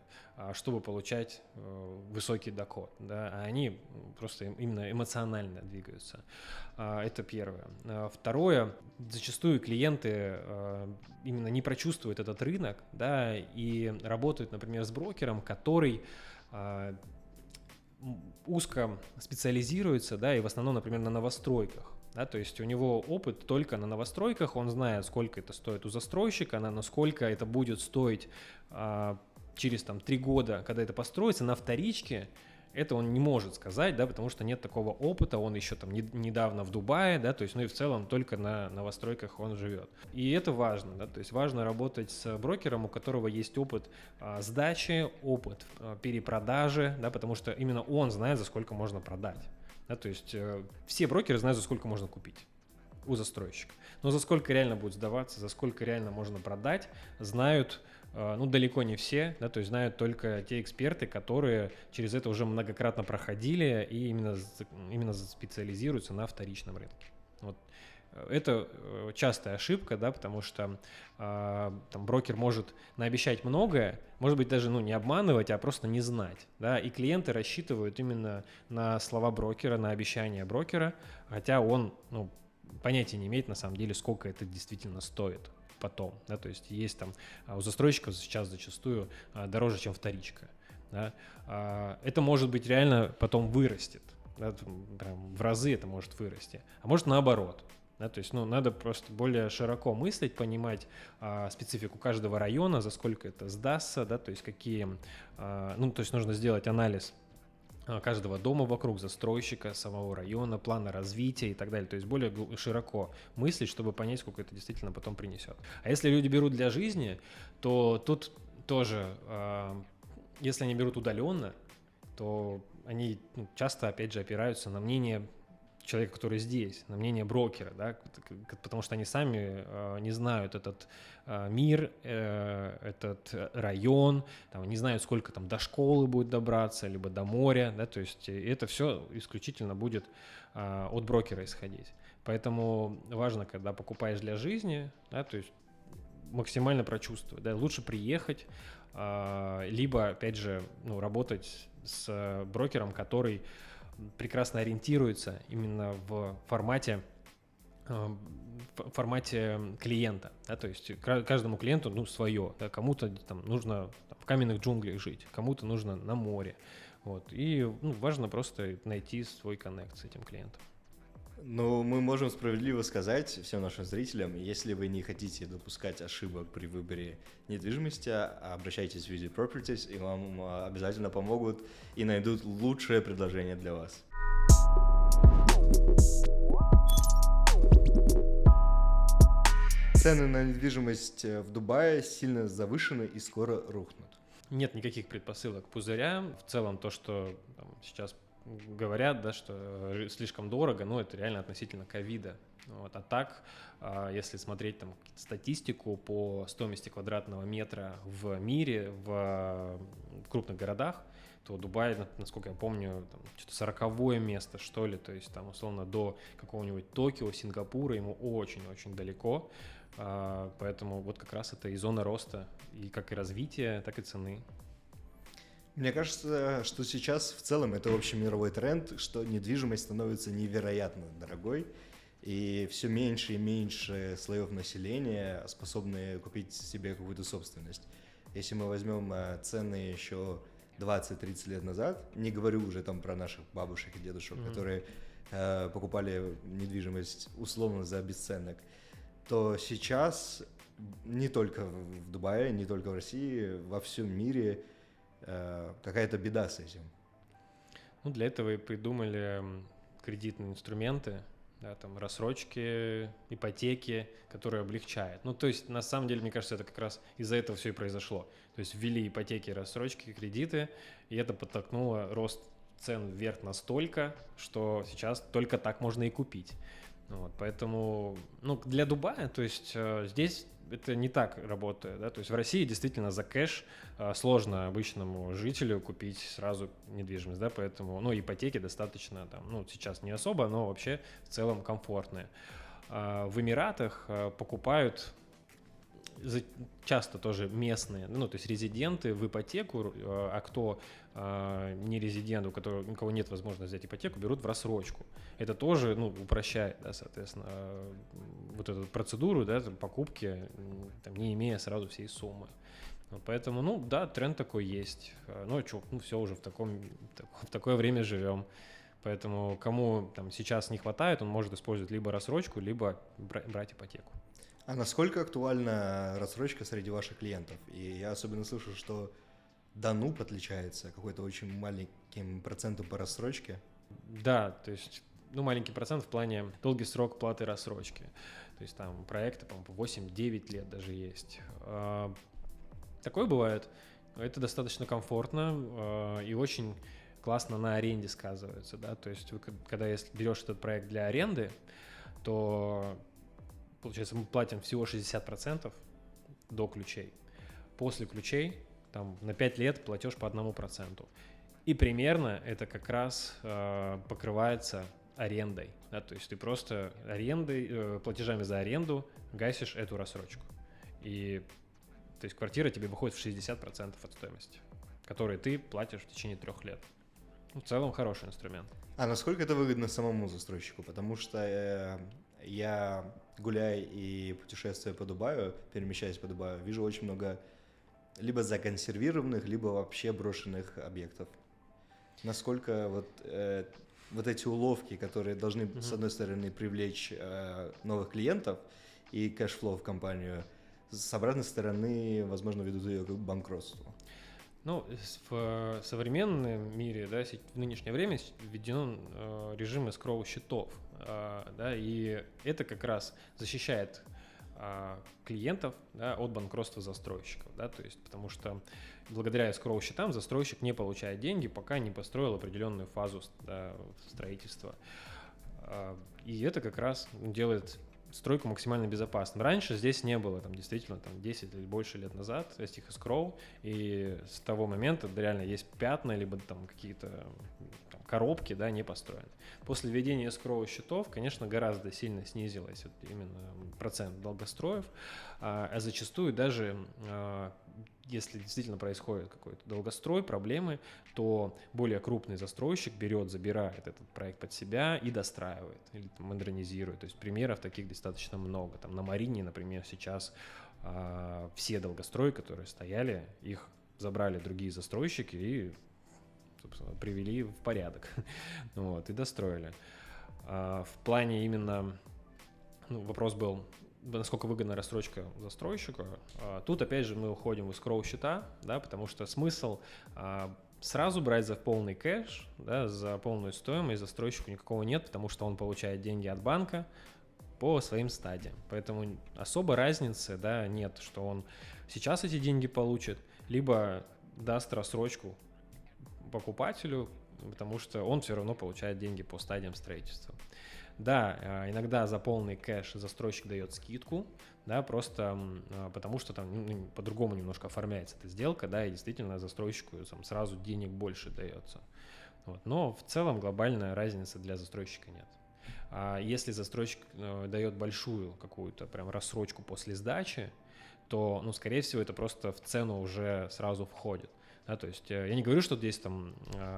B: чтобы получать высокий доход, да, а они просто именно эмоционально двигаются. Это первое. Второе, зачастую клиенты именно не прочувствуют этот рынок, да, и работают, например, с брокером, который узко специализируется, да, и в основном, например, на новостройках. Да, то есть у него опыт только на новостройках, он знает, сколько это стоит у застройщика, насколько это будет стоить через там, 3 года, когда это построится, на вторичке. Это он не может сказать, да, потому что нет такого опыта, он еще там недавно в Дубае, да, то есть, ну и в целом только на новостройках он живет. И это важно, да, то есть важно работать с брокером, у которого есть опыт сдачи, опыт перепродажи, да, потому что именно он знает, за сколько можно продать. Да, то есть все брокеры знают, за сколько можно купить у застройщика. Но за сколько реально будет сдаваться, за сколько реально можно продать, знают, ну, далеко не все, да, то есть знают только те эксперты, которые через это уже многократно проходили и именно специализируются на вторичном рынке. Вот. Это частая ошибка, да, потому что там брокер может наобещать многое, может быть, даже не обманывать, а просто не знать. Да, и клиенты рассчитывают именно на слова брокера, на обещания брокера, хотя он понятия не имеет на самом деле, сколько это действительно стоит потом. Да, то есть есть там у застройщиков сейчас зачастую дороже, чем вторичка. Да. Это может быть реально потом вырастет. Да, прям в разы это может вырасти. А может наоборот. Да, то есть, надо просто более широко мыслить, понимать специфику каждого района, за сколько это сдастся, да, то есть то есть нужно сделать анализ каждого дома вокруг, застройщика, самого района, плана развития и так далее. То есть более широко мыслить, чтобы понять, сколько это действительно потом принесет. А если люди берут для жизни, то тут тоже, если они берут удаленно, то они часто, опять же, опираются на мнение человека, который здесь, на мнение брокера, да, потому что они сами не знают этот мир, этот район, там, не знают, сколько там до школы будет добраться, либо до моря, да, то есть это все исключительно будет от брокера исходить. Поэтому важно, когда покупаешь для жизни, да, то есть максимально прочувствовать, да, лучше приехать, либо, опять же, работать с брокером, который прекрасно ориентируется именно в формате клиента, да, то есть каждому клиенту свое, да, кому-то там нужно в каменных джунглях жить, кому-то нужно на море, Вот. И важно просто найти свой коннект с этим клиентом.
A: Ну, мы можем справедливо сказать всем нашим зрителям, если вы не хотите допускать ошибок при выборе недвижимости, обращайтесь в Visit Properties, и вам обязательно помогут и найдут лучшее предложение для вас. Цены на недвижимость в Дубае сильно завышены и скоро рухнут.
B: Нет никаких предпосылок пузыря. В целом то, что сейчас говорят, да, что слишком дорого, это реально относительно ковида. Вот. А так, если смотреть статистику по стоимости квадратного метра в мире, в крупных городах, то Дубай, насколько я помню, что-то 40-е место, что ли, то есть условно до какого-нибудь Токио, Сингапура ему очень-очень далеко, поэтому вот как раз это и зона роста, и как и развития, так и цены.
A: Мне кажется, что сейчас в целом это общемировой тренд, что недвижимость становится невероятно дорогой, и все меньше и меньше слоев населения способны купить себе какую-то собственность. Если мы возьмем цены еще 20-30 лет назад, не говорю уже про наших бабушек и дедушек, которые покупали недвижимость условно за бесценок, то сейчас не только в Дубае, не только в России, во всем мире какая-то беда с этим.
B: Для этого и придумали кредитные инструменты, да, рассрочки, ипотеки, которые облегчают. То есть, на самом деле, мне кажется, это как раз из-за этого все и произошло. То есть, ввели ипотеки, рассрочки, кредиты, и это подтолкнуло рост цен вверх настолько, что сейчас только так можно и купить. Вот, поэтому, для Дубая, то есть, здесь это не так работает, да, то есть в России действительно за кэш сложно обычному жителю купить сразу недвижимость, да, поэтому, ипотеки достаточно сейчас не особо, но вообще в целом комфортные. В Эмиратах покупают часто тоже местные, то есть резиденты в ипотеку, а кто не резидент, у кого нет возможности взять ипотеку, берут в рассрочку. Это тоже, упрощает, да, соответственно, вот эту процедуру, да, покупки, не имея сразу всей суммы. Поэтому, да, тренд такой есть. Все уже в такое время живем. Поэтому кому сейчас не хватает, он может использовать либо рассрочку, либо брать ипотеку.
A: А насколько актуальна рассрочка среди ваших клиентов? И я особенно слышу, что Дануб отличается какой-то очень маленьким процентом по рассрочке.
B: Да, то есть, маленький процент в плане долгий срок платы рассрочки. То есть проекты, по-моему, 8-9 лет даже есть. Такое бывает. Это достаточно комфортно и очень классно на аренде сказывается. Да? То есть, если берешь этот проект для аренды, то, получается, мы платим всего 60% до ключей. После ключей на 5 лет платеж по 1%. И примерно это как раз покрывается арендой. Да? То есть ты просто платежами за аренду гасишь эту рассрочку. И то есть квартира тебе выходит в 60% от стоимости, которые ты платишь в течение 3 лет. В целом хороший инструмент.
A: А насколько это выгодно самому застройщику? Потому что я, гуляя и путешествуя по Дубаю, перемещаясь по Дубаю, вижу очень много либо законсервированных, либо вообще брошенных объектов. Насколько вот эти уловки, которые должны, с одной стороны, привлечь новых клиентов и кэшфлоу в компанию, с обратной стороны, возможно, ведут ее к банкротству.
B: В современном мире, да, в нынешнее время введен режим эскроу счетов, да, и это как раз защищает клиентов, да, от банкротства застройщиков, да, то есть потому что благодаря эскроу счетам застройщик не получает деньги, пока не построил определенную фазу строительства, и это как раз делает стройку максимально безопасной. Раньше здесь не было, действительно 10 или больше лет назад этих эскроу, и с того момента реально есть пятна, либо какие-то коробки, да, не построены. После введения эскроу счетов, конечно, гораздо сильно снизилось именно процент долгостроев, а зачастую даже если действительно происходит какой-то долгострой, проблемы, то более крупный застройщик забирает этот проект под себя и достраивает или модернизирует. То есть примеров таких достаточно много. На Марине, например, сейчас все долгострои, которые стояли, их забрали другие застройщики и собственно, привели в порядок, вот, и достроили. В плане именно, вопрос был, насколько выгодна рассрочка застройщику. Тут, опять же, мы уходим в escrow счета, да, потому что смысл сразу брать за полный кэш, да, за полную стоимость застройщику никакого нет, потому что он получает деньги от банка по своим стадиям. Поэтому особо разницы, да, нет, что он сейчас эти деньги получит, либо даст рассрочку покупателю, потому что он все равно получает деньги по стадиям строительства. Да, иногда за полный кэш застройщик дает скидку, да, просто потому что там по-другому немножко оформляется эта сделка, да, и действительно застройщику там сразу денег больше дается. Вот. Но в целом глобальная разницы для застройщика нет. А если застройщик дает большую какую-то прям рассрочку после сдачи, то, скорее всего, это просто в цену уже сразу входит. Да, то есть я не говорю, что здесь там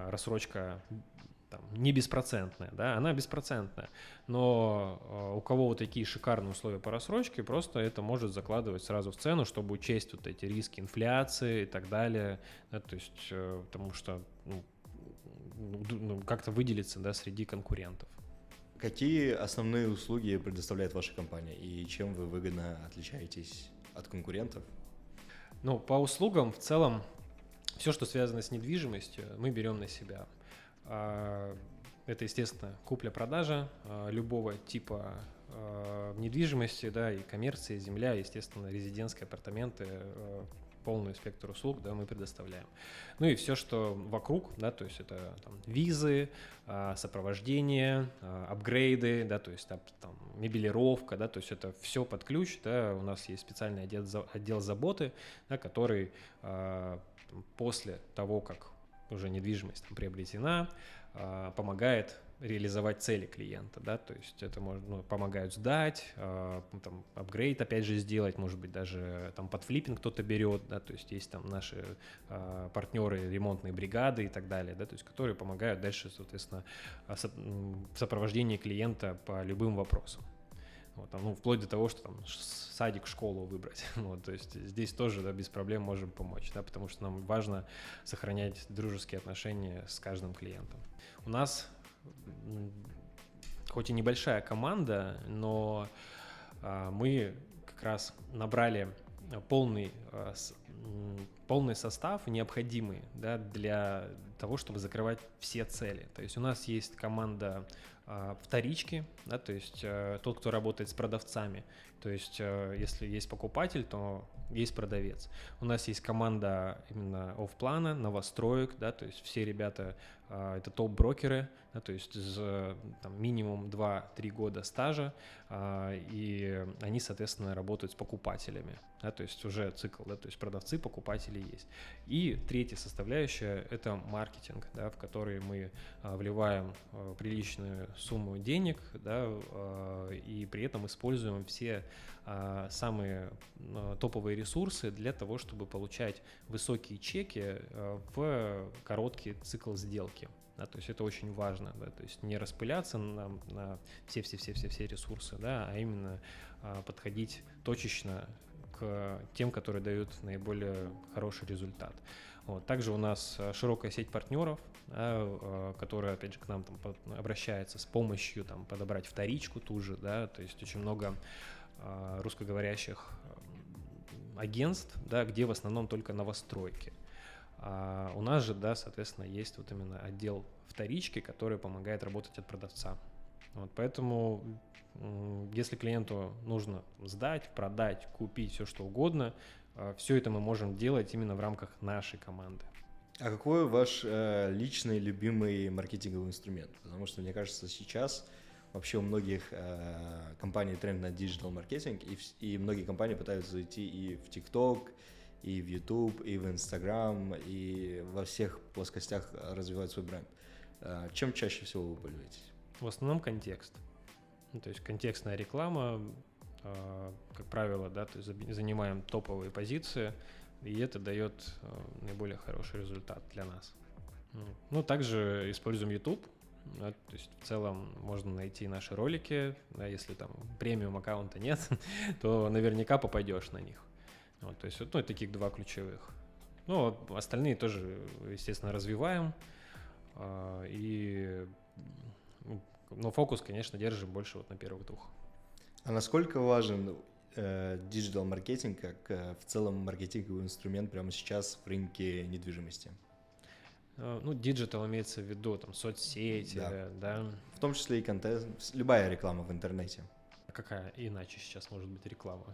B: рассрочка не беспроцентная, да, она беспроцентная, но у кого вот такие шикарные условия по рассрочке, просто это может закладывать сразу в цену, чтобы учесть вот эти риски инфляции и так далее, да, то есть потому что как-то выделиться, да, среди конкурентов.
A: Какие основные услуги предоставляет ваша компания и чем вы выгодно отличаетесь от конкурентов?
B: По услугам в целом все, что связано с недвижимостью, мы берем на себя. Это, естественно, купля-продажа любого типа недвижимости, да, и коммерции, земля, естественно, резидентские апартаменты, полный спектр услуг, да, мы предоставляем. И все, что вокруг, да, то есть это там визы, сопровождение, апгрейды, да, то есть там мебелировка, да, то есть это все под ключ, да, у нас есть специальный отдел заботы, да, который после того, как уже недвижимость там приобретена, помогает реализовать цели клиента, да, то есть это помогают сдать, там, апгрейд опять же сделать, может быть, даже там под флиппинг кто-то берет, да, то есть есть там наши партнеры, ремонтные бригады и так далее, да, то есть которые помогают дальше, соответственно, в сопровождении клиента по любым вопросам. Вот, вплоть до того, что там садик, школу выбрать. Вот, то есть здесь тоже, да, без проблем можем помочь, да, потому что нам важно сохранять дружеские отношения с каждым клиентом. У нас хоть и небольшая команда, но мы как раз набрали полный состав, необходимый, да, для того, чтобы закрывать все цели. То есть у нас есть команда вторички, да, то есть тот, кто работает с продавцами. То есть если есть покупатель, то есть продавец. У нас есть команда именно оффплана, новостроек, да, то есть все ребята это топ-брокеры, да, то есть там, минимум 2-3 года стажа, и они, соответственно, работают с покупателями, да, то есть уже цикл, да, то есть продавцы, покупатели есть. И третья составляющая – это маркетинг, да, в который мы вливаем приличную сумму денег, да, и при этом используем все самые топовые ресурсы для того, чтобы получать высокие чеки в короткий цикл сделки. Да, то есть это очень важно, да, то есть не распыляться на все ресурсы, да, а именно подходить точечно к тем, которые дают наиболее хороший результат. Вот. Также у нас широкая сеть партнеров, да, которая, опять же, к нам там обращается с помощью там, подобрать вторичку ту же, да, то есть очень много русскоговорящих агентств, да, где в основном только новостройки. А у нас же, да, соответственно, есть вот именно отдел вторички, который помогает работать от продавца. Вот, поэтому, если клиенту нужно сдать, продать, купить все что угодно, все это мы можем делать именно в рамках нашей команды.
A: А какой ваш личный любимый маркетинговый инструмент? Потому что, мне кажется, сейчас вообще у многих компаний тренд на диджитал-маркетинг, и многие компании пытаются зайти и в TikTok, и в YouTube, и в Instagram, и во всех плоскостях развивать свой бренд. Чем чаще всего вы пользуетесь?
B: В основном контекст. То есть контекстная реклама, как правило, да, то есть занимаем топовые позиции, и это дает наиболее хороший результат для нас. Также используем YouTube. Да, то есть в целом можно найти наши ролики, да, если там премиум аккаунта нет, то наверняка попадешь на них. Вот, то есть таких два ключевых. Остальные тоже, естественно, развиваем. Но фокус, конечно, держим больше вот на первых двух.
A: А насколько важен диджитал-маркетинг как в целом маркетинговый инструмент прямо сейчас в рынке недвижимости?
B: Ну, диджитал имеется в виду, там, соцсети, да.
A: В том числе и контент, любая реклама в интернете.
B: А какая иначе сейчас может быть реклама?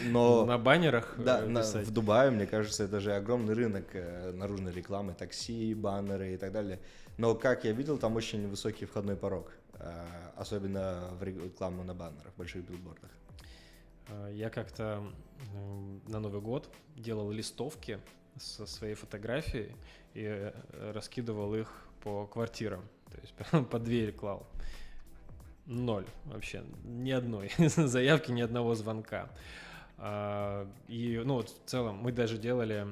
A: Но
B: на баннерах
A: да,
B: писать?
A: в Дубае, мне кажется, это же огромный рынок наружной рекламы, такси, баннеры и так далее. Но, как я видел, там очень высокий входной порог, особенно в рекламу на баннерах, больших билбордах.
B: Я как-то на Новый год делал листовки со своей фотографией и раскидывал их по квартирам, то есть под дверь клал. 0 вообще, ни одной заявки, ни одного звонка. И, ну, вот в целом мы даже делали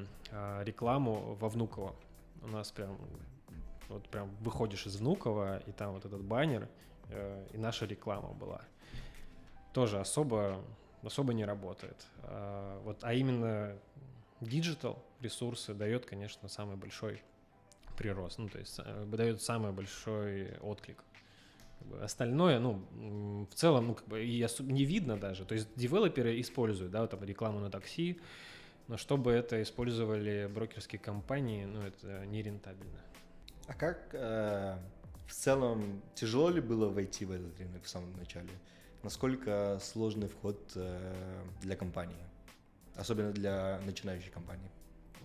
B: рекламу во Внуково. У нас прям выходишь из Внуково, и там вот этот баннер, и наша реклама была. Тоже особо не работает. А именно диджитал ресурсы дает, конечно, самый большой прирост, ну, то есть дает самый большой отклик. Остальное, ну, в целом, ну, как бы и не видно даже. То есть девелоперы используют, да, вот там рекламу на такси, но чтобы это использовали брокерские компании, ну, это нерентабельно.
A: А как в целом тяжело ли было войти в этот рынок в самом начале? Насколько сложный вход для компании, особенно для начинающей компании?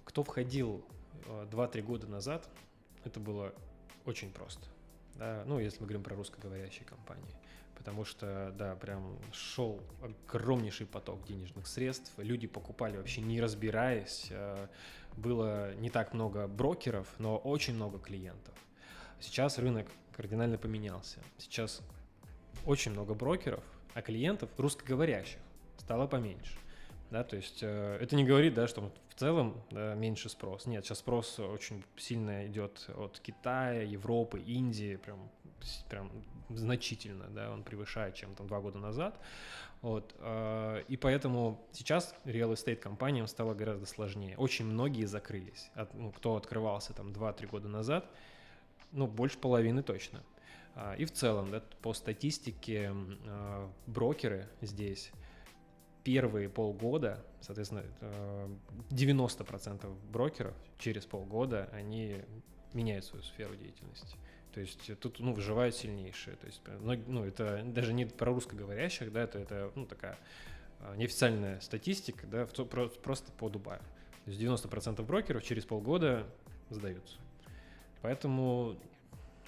B: Кто входил 2-3 года назад, это было очень просто. Да, ну, если мы говорим про русскоговорящие компании. Потому что, да, прям шел огромнейший поток денежных средств. Люди покупали вообще не разбираясь. Было не так много брокеров, но очень много клиентов. Сейчас рынок кардинально поменялся. Сейчас очень много брокеров, а клиентов русскоговорящих стало поменьше. Да, то есть это не говорит, да, что в целом меньше спрос. Нет, сейчас спрос очень сильно идет от Китая, Европы, Индии, прям значительно, да, он превышает, чем там 2 года назад. Вот, и поэтому сейчас real estate компаниям стало гораздо сложнее. Очень многие закрылись. Кто открывался там 2-3 года назад, ну, больше половины точно. И в целом, да, по статистике, брокеры здесь первые полгода, соответственно, 90% брокеров через полгода, они меняют свою сферу деятельности. То есть тут, ну, выживают сильнейшие. То есть, ну, это даже не про русскоговорящих, да, это ну, такая неофициальная статистика, да, просто по Дубаю. То есть 90% брокеров через полгода сдаются. Поэтому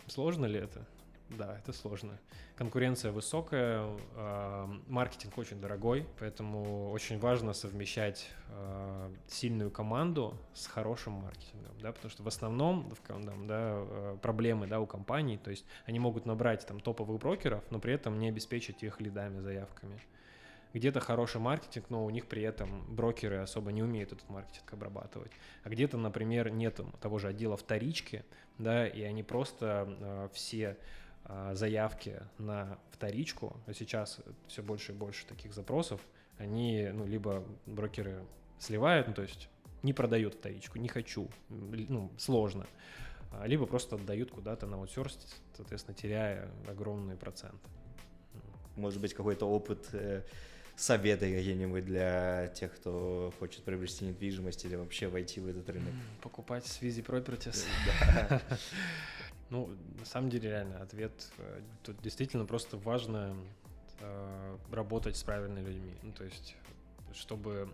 B: сложно ли это? Да, это сложно. Конкуренция высокая, маркетинг очень дорогой, поэтому очень важно совмещать сильную команду с хорошим маркетингом, да, потому что в основном да, проблемы, да, у компаний, то есть они могут набрать там топовых брокеров, но при этом не обеспечить их лидами, заявками. Где-то хороший маркетинг, но у них при этом брокеры особо не умеют этот маркетинг обрабатывать. А где-то, например, нет того же отдела вторички, да, и они просто все заявки на вторичку, а сейчас все больше и больше таких запросов, они, ну, либо брокеры сливают, ну, то есть не продают вторичку, не хочу, ну, сложно, либо просто отдают куда-то на аутсорс, соответственно, теряя огромные проценты.
A: Может быть, какой-то опыт, советы какие-нибудь для тех, кто хочет приобрести недвижимость или вообще войти в этот рынок?
B: Покупать с Visi Properties.
A: Да.
B: Ну, на самом деле, реально, ответ тут действительно просто важно работать с правильными людьми. Ну, то есть, чтобы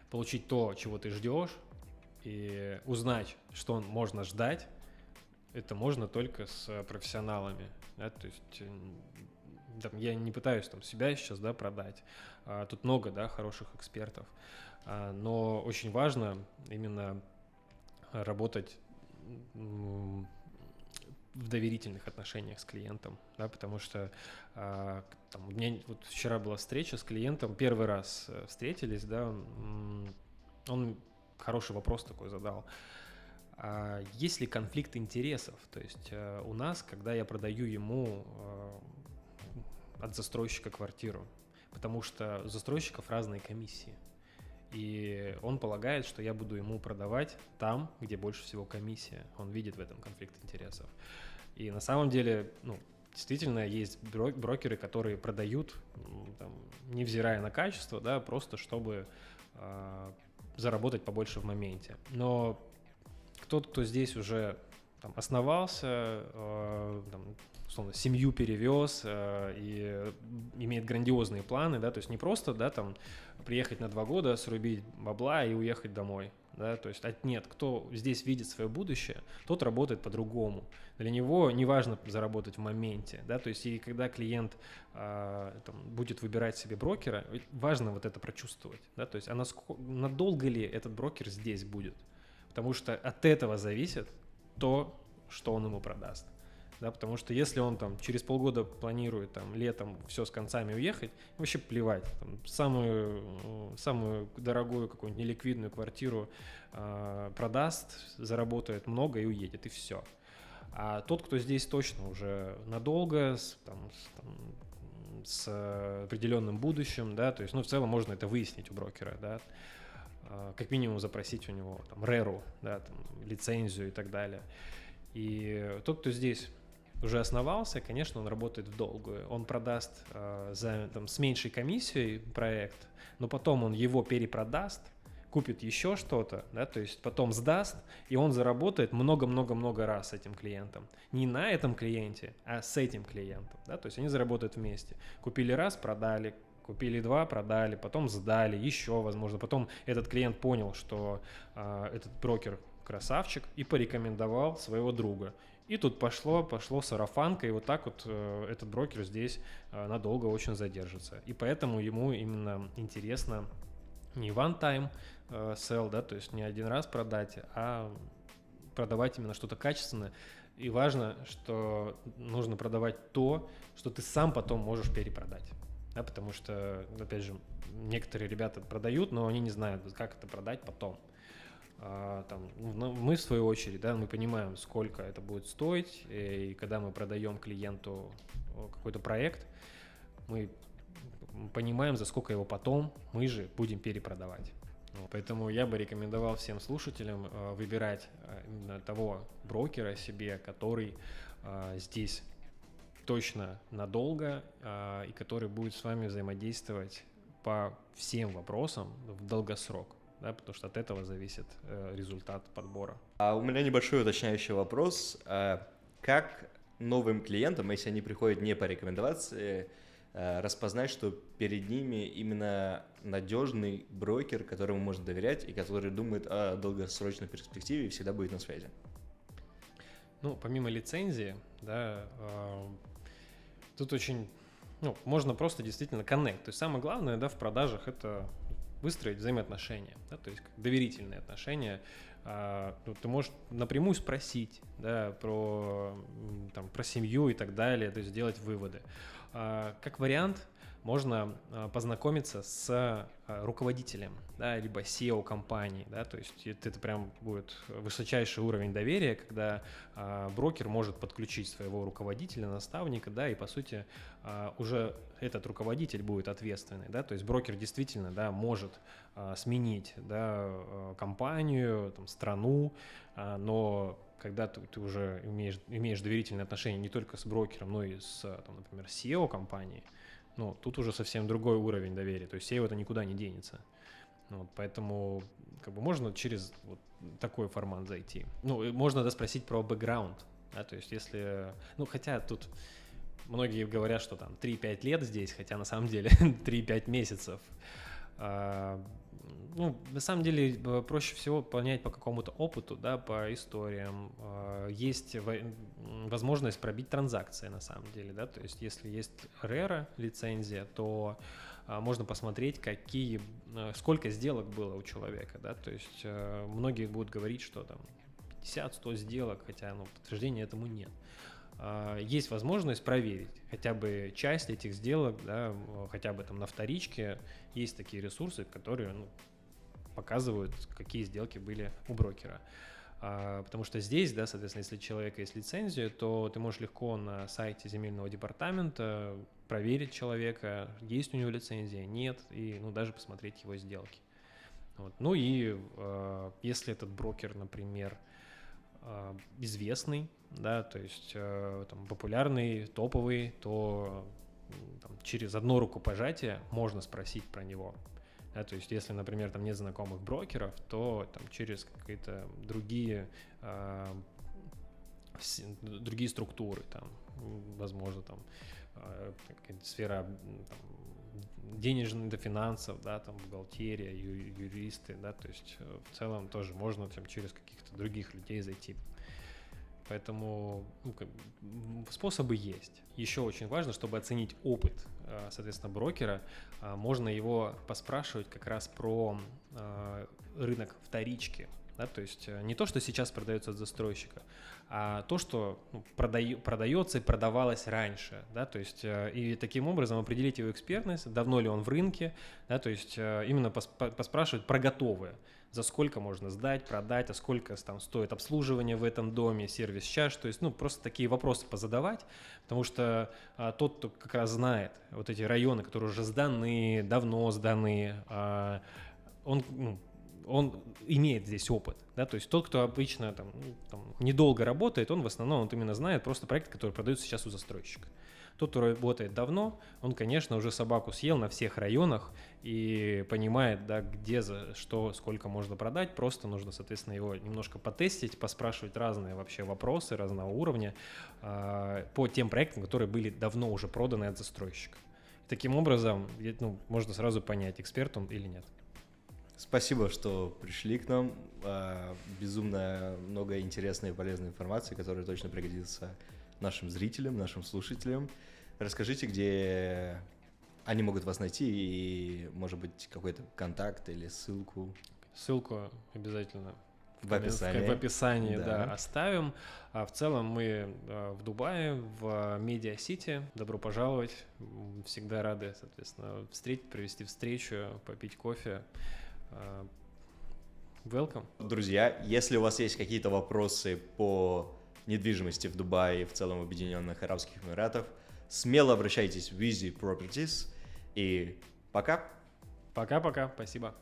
B: получить то, чего ты ждешь, и узнать, что можно ждать, это можно только с профессионалами. Да? То есть, там, я не пытаюсь там себя сейчас, да, продать. Тут много, да, хороших экспертов. Но очень важно именно работать в доверительных отношениях с клиентом, да, потому что там, у меня вот вчера была встреча с клиентом, первый раз встретились, да, он хороший вопрос такой задал. Есть ли конфликт интересов? То есть у нас, когда я продаю ему от застройщика квартиру, потому что у застройщиков разные комиссии. И он полагает, что я буду ему продавать там, где больше всего комиссия. Он видит в этом конфликт интересов. И на самом деле, ну, действительно, есть брокеры, которые продают, там, невзирая на качество, да, просто чтобы заработать побольше в моменте. Но тот, кто здесь уже там основался, там, условно, семью перевез и имеет грандиозные планы, да, то есть не просто, да, там, приехать на 2 года, срубить бабла и уехать домой, да, то есть нет, кто здесь видит свое будущее, тот работает по-другому. Для него не важно заработать в моменте, да, то есть и когда клиент там, будет выбирать себе брокера, важно вот это прочувствовать, да, то есть надолго ли этот брокер здесь будет, потому что от этого зависит то, что он ему продаст. Да, потому что если он там через полгода планирует там летом все с концами уехать, вообще плевать, там, самую дорогую какую-нибудь неликвидную квартиру продаст, заработает много и уедет, и все. А тот, кто здесь точно уже надолго, с определенным будущим, да, то есть, ну, в целом можно это выяснить у брокера, да, как минимум запросить у него там РЭРу, да, там, лицензию и так далее. И тот, кто здесь уже основался, конечно, он работает в долгую. Он продаст с меньшей комиссией проект, но потом он его перепродаст, купит еще что-то, да, то есть потом сдаст, и он заработает много-много-много раз с этим клиентом. Не на этом клиенте, а с этим клиентом, да, то есть они заработают вместе. Купили раз, продали, купили 2, продали, потом сдали, еще, возможно. Потом этот клиент понял, что этот брокер красавчик и порекомендовал своего друга. И тут пошло сарафанка, и вот так вот этот брокер здесь надолго очень задержится. И поэтому ему именно интересно не one-time sell, да, то есть не один раз продать, а продавать именно что-то качественное. И важно, что нужно продавать то, что ты сам потом можешь перепродать. Да, потому что, опять же, некоторые ребята продают, но они не знают, как это продать потом. Мы, в свою очередь, да, мы понимаем, сколько это будет стоить, и когда мы продаем клиенту какой-то проект, мы понимаем, за сколько его потом мы же будем перепродавать. Поэтому я бы рекомендовал всем слушателям выбирать именно того брокера себе, который здесь точно надолго и который будет с вами взаимодействовать по всем вопросам в долгосрок. Да, потому что от этого зависит результат подбора.
A: А у меня небольшой уточняющий вопрос. Как новым клиентам, если они приходят не по рекомендации, распознать, что перед ними именно надежный брокер, которому можно доверять и который думает о долгосрочной перспективе и всегда будет на связи?
B: Ну, помимо лицензии, да, тут очень, можно просто действительно connect. То есть самое главное, да, в продажах это выстроить взаимоотношения, да, то есть доверительные отношения. Ты можешь напрямую спросить, да, про семью и так далее, то есть сделать выводы. Как вариант, можно познакомиться с руководителем, да, либо SEO компании, да, то есть это прям будет высочайший уровень доверия, когда брокер может подключить своего руководителя, наставника, да, и по сути уже этот руководитель будет ответственный, да, то есть брокер действительно, да, может сменить, да, компанию, там, страну, но когда ты уже имеешь доверительные отношения не только с брокером, но и с, там, например, SEO компанией, тут уже совсем другой уровень доверия, то есть SEO это никуда не денется. Поэтому можно через вот такой формат зайти. Можно спросить про бэкграунд, да, то есть если, хотя тут многие говорят, что там 3-5 лет здесь, хотя на самом деле 3-5 месяцев. На самом деле проще всего понять по какому-то опыту, да, по историям. Есть возможность пробить транзакции на самом деле, да, то есть если есть RERA лицензия, то можно посмотреть, сколько сделок было у человека, да, то есть многие будут говорить, что там 50-100 сделок, хотя подтверждения этому нет. Есть возможность проверить хотя бы часть этих сделок, да, хотя бы там на вторичке. Есть такие ресурсы, которые показывают, какие сделки были у брокера. Потому что здесь, да, соответственно, если у человека есть лицензия, то ты можешь легко на сайте земельного департамента проверить человека, есть у него лицензия, нет, и даже посмотреть его сделки. Вот. Ну и если этот брокер, например, известный, да, то есть там, популярный, топовый, то там, через одно рукопожатие можно спросить про него. Да, то есть если, например, там нет знакомых брокеров, то там, через какие-то другие структуры, там, возможно, там, сфера там, денежных до финансов, да, там, бухгалтерия, юристы, да, то есть в целом тоже можно там, через каких-то других людей зайти. Поэтому способы есть. Еще очень важно, чтобы оценить опыт, соответственно, брокера, можно его поспрашивать как раз про рынок вторички. Да, то есть не то, что сейчас продается от застройщика, а то, что продается и продавалось раньше. Да, то есть, и таким образом определить его экспертность, давно ли он в рынке, да, то есть именно поспрашивать про готовые. За сколько можно сдать, продать, а сколько там стоит обслуживание в этом доме, сервис-чарж, то есть, просто такие вопросы позадавать, потому что тот, кто как раз знает вот эти районы, которые уже сданы, давно сданы, он имеет здесь опыт, да, то есть тот, кто обычно там, недолго работает, он в основном именно знает просто проекты, которые продаются сейчас у застройщика. Тот, кто работает давно, он, конечно, уже собаку съел на всех районах и понимает, да, где, за что, сколько можно продать. Просто нужно, соответственно, его немножко потестить, поспрашивать разные вообще вопросы разного уровня по тем проектам, которые были давно уже проданы от застройщика. И таким образом, можно сразу понять, эксперт он или нет.
A: Спасибо, что пришли к нам. Безумно много интересной и полезной информации, которая точно пригодится нашим зрителям, нашим слушателям. Расскажите, где они могут вас найти и, может быть, какой-то контакт или ссылку.
B: Ссылку обязательно
A: в описании.
B: В описании, да, оставим. А в целом мы в Дубае, в Медиа-Сити. Добро пожаловать. Всегда рады, соответственно, провести встречу, попить кофе. Welcome.
A: Друзья, если у вас есть какие-то вопросы по недвижимости в Дубае и в целом в Объединенных Арабских Эмиратах, смело обращайтесь в Easy Properties. И пока.
B: Пока-пока. Спасибо.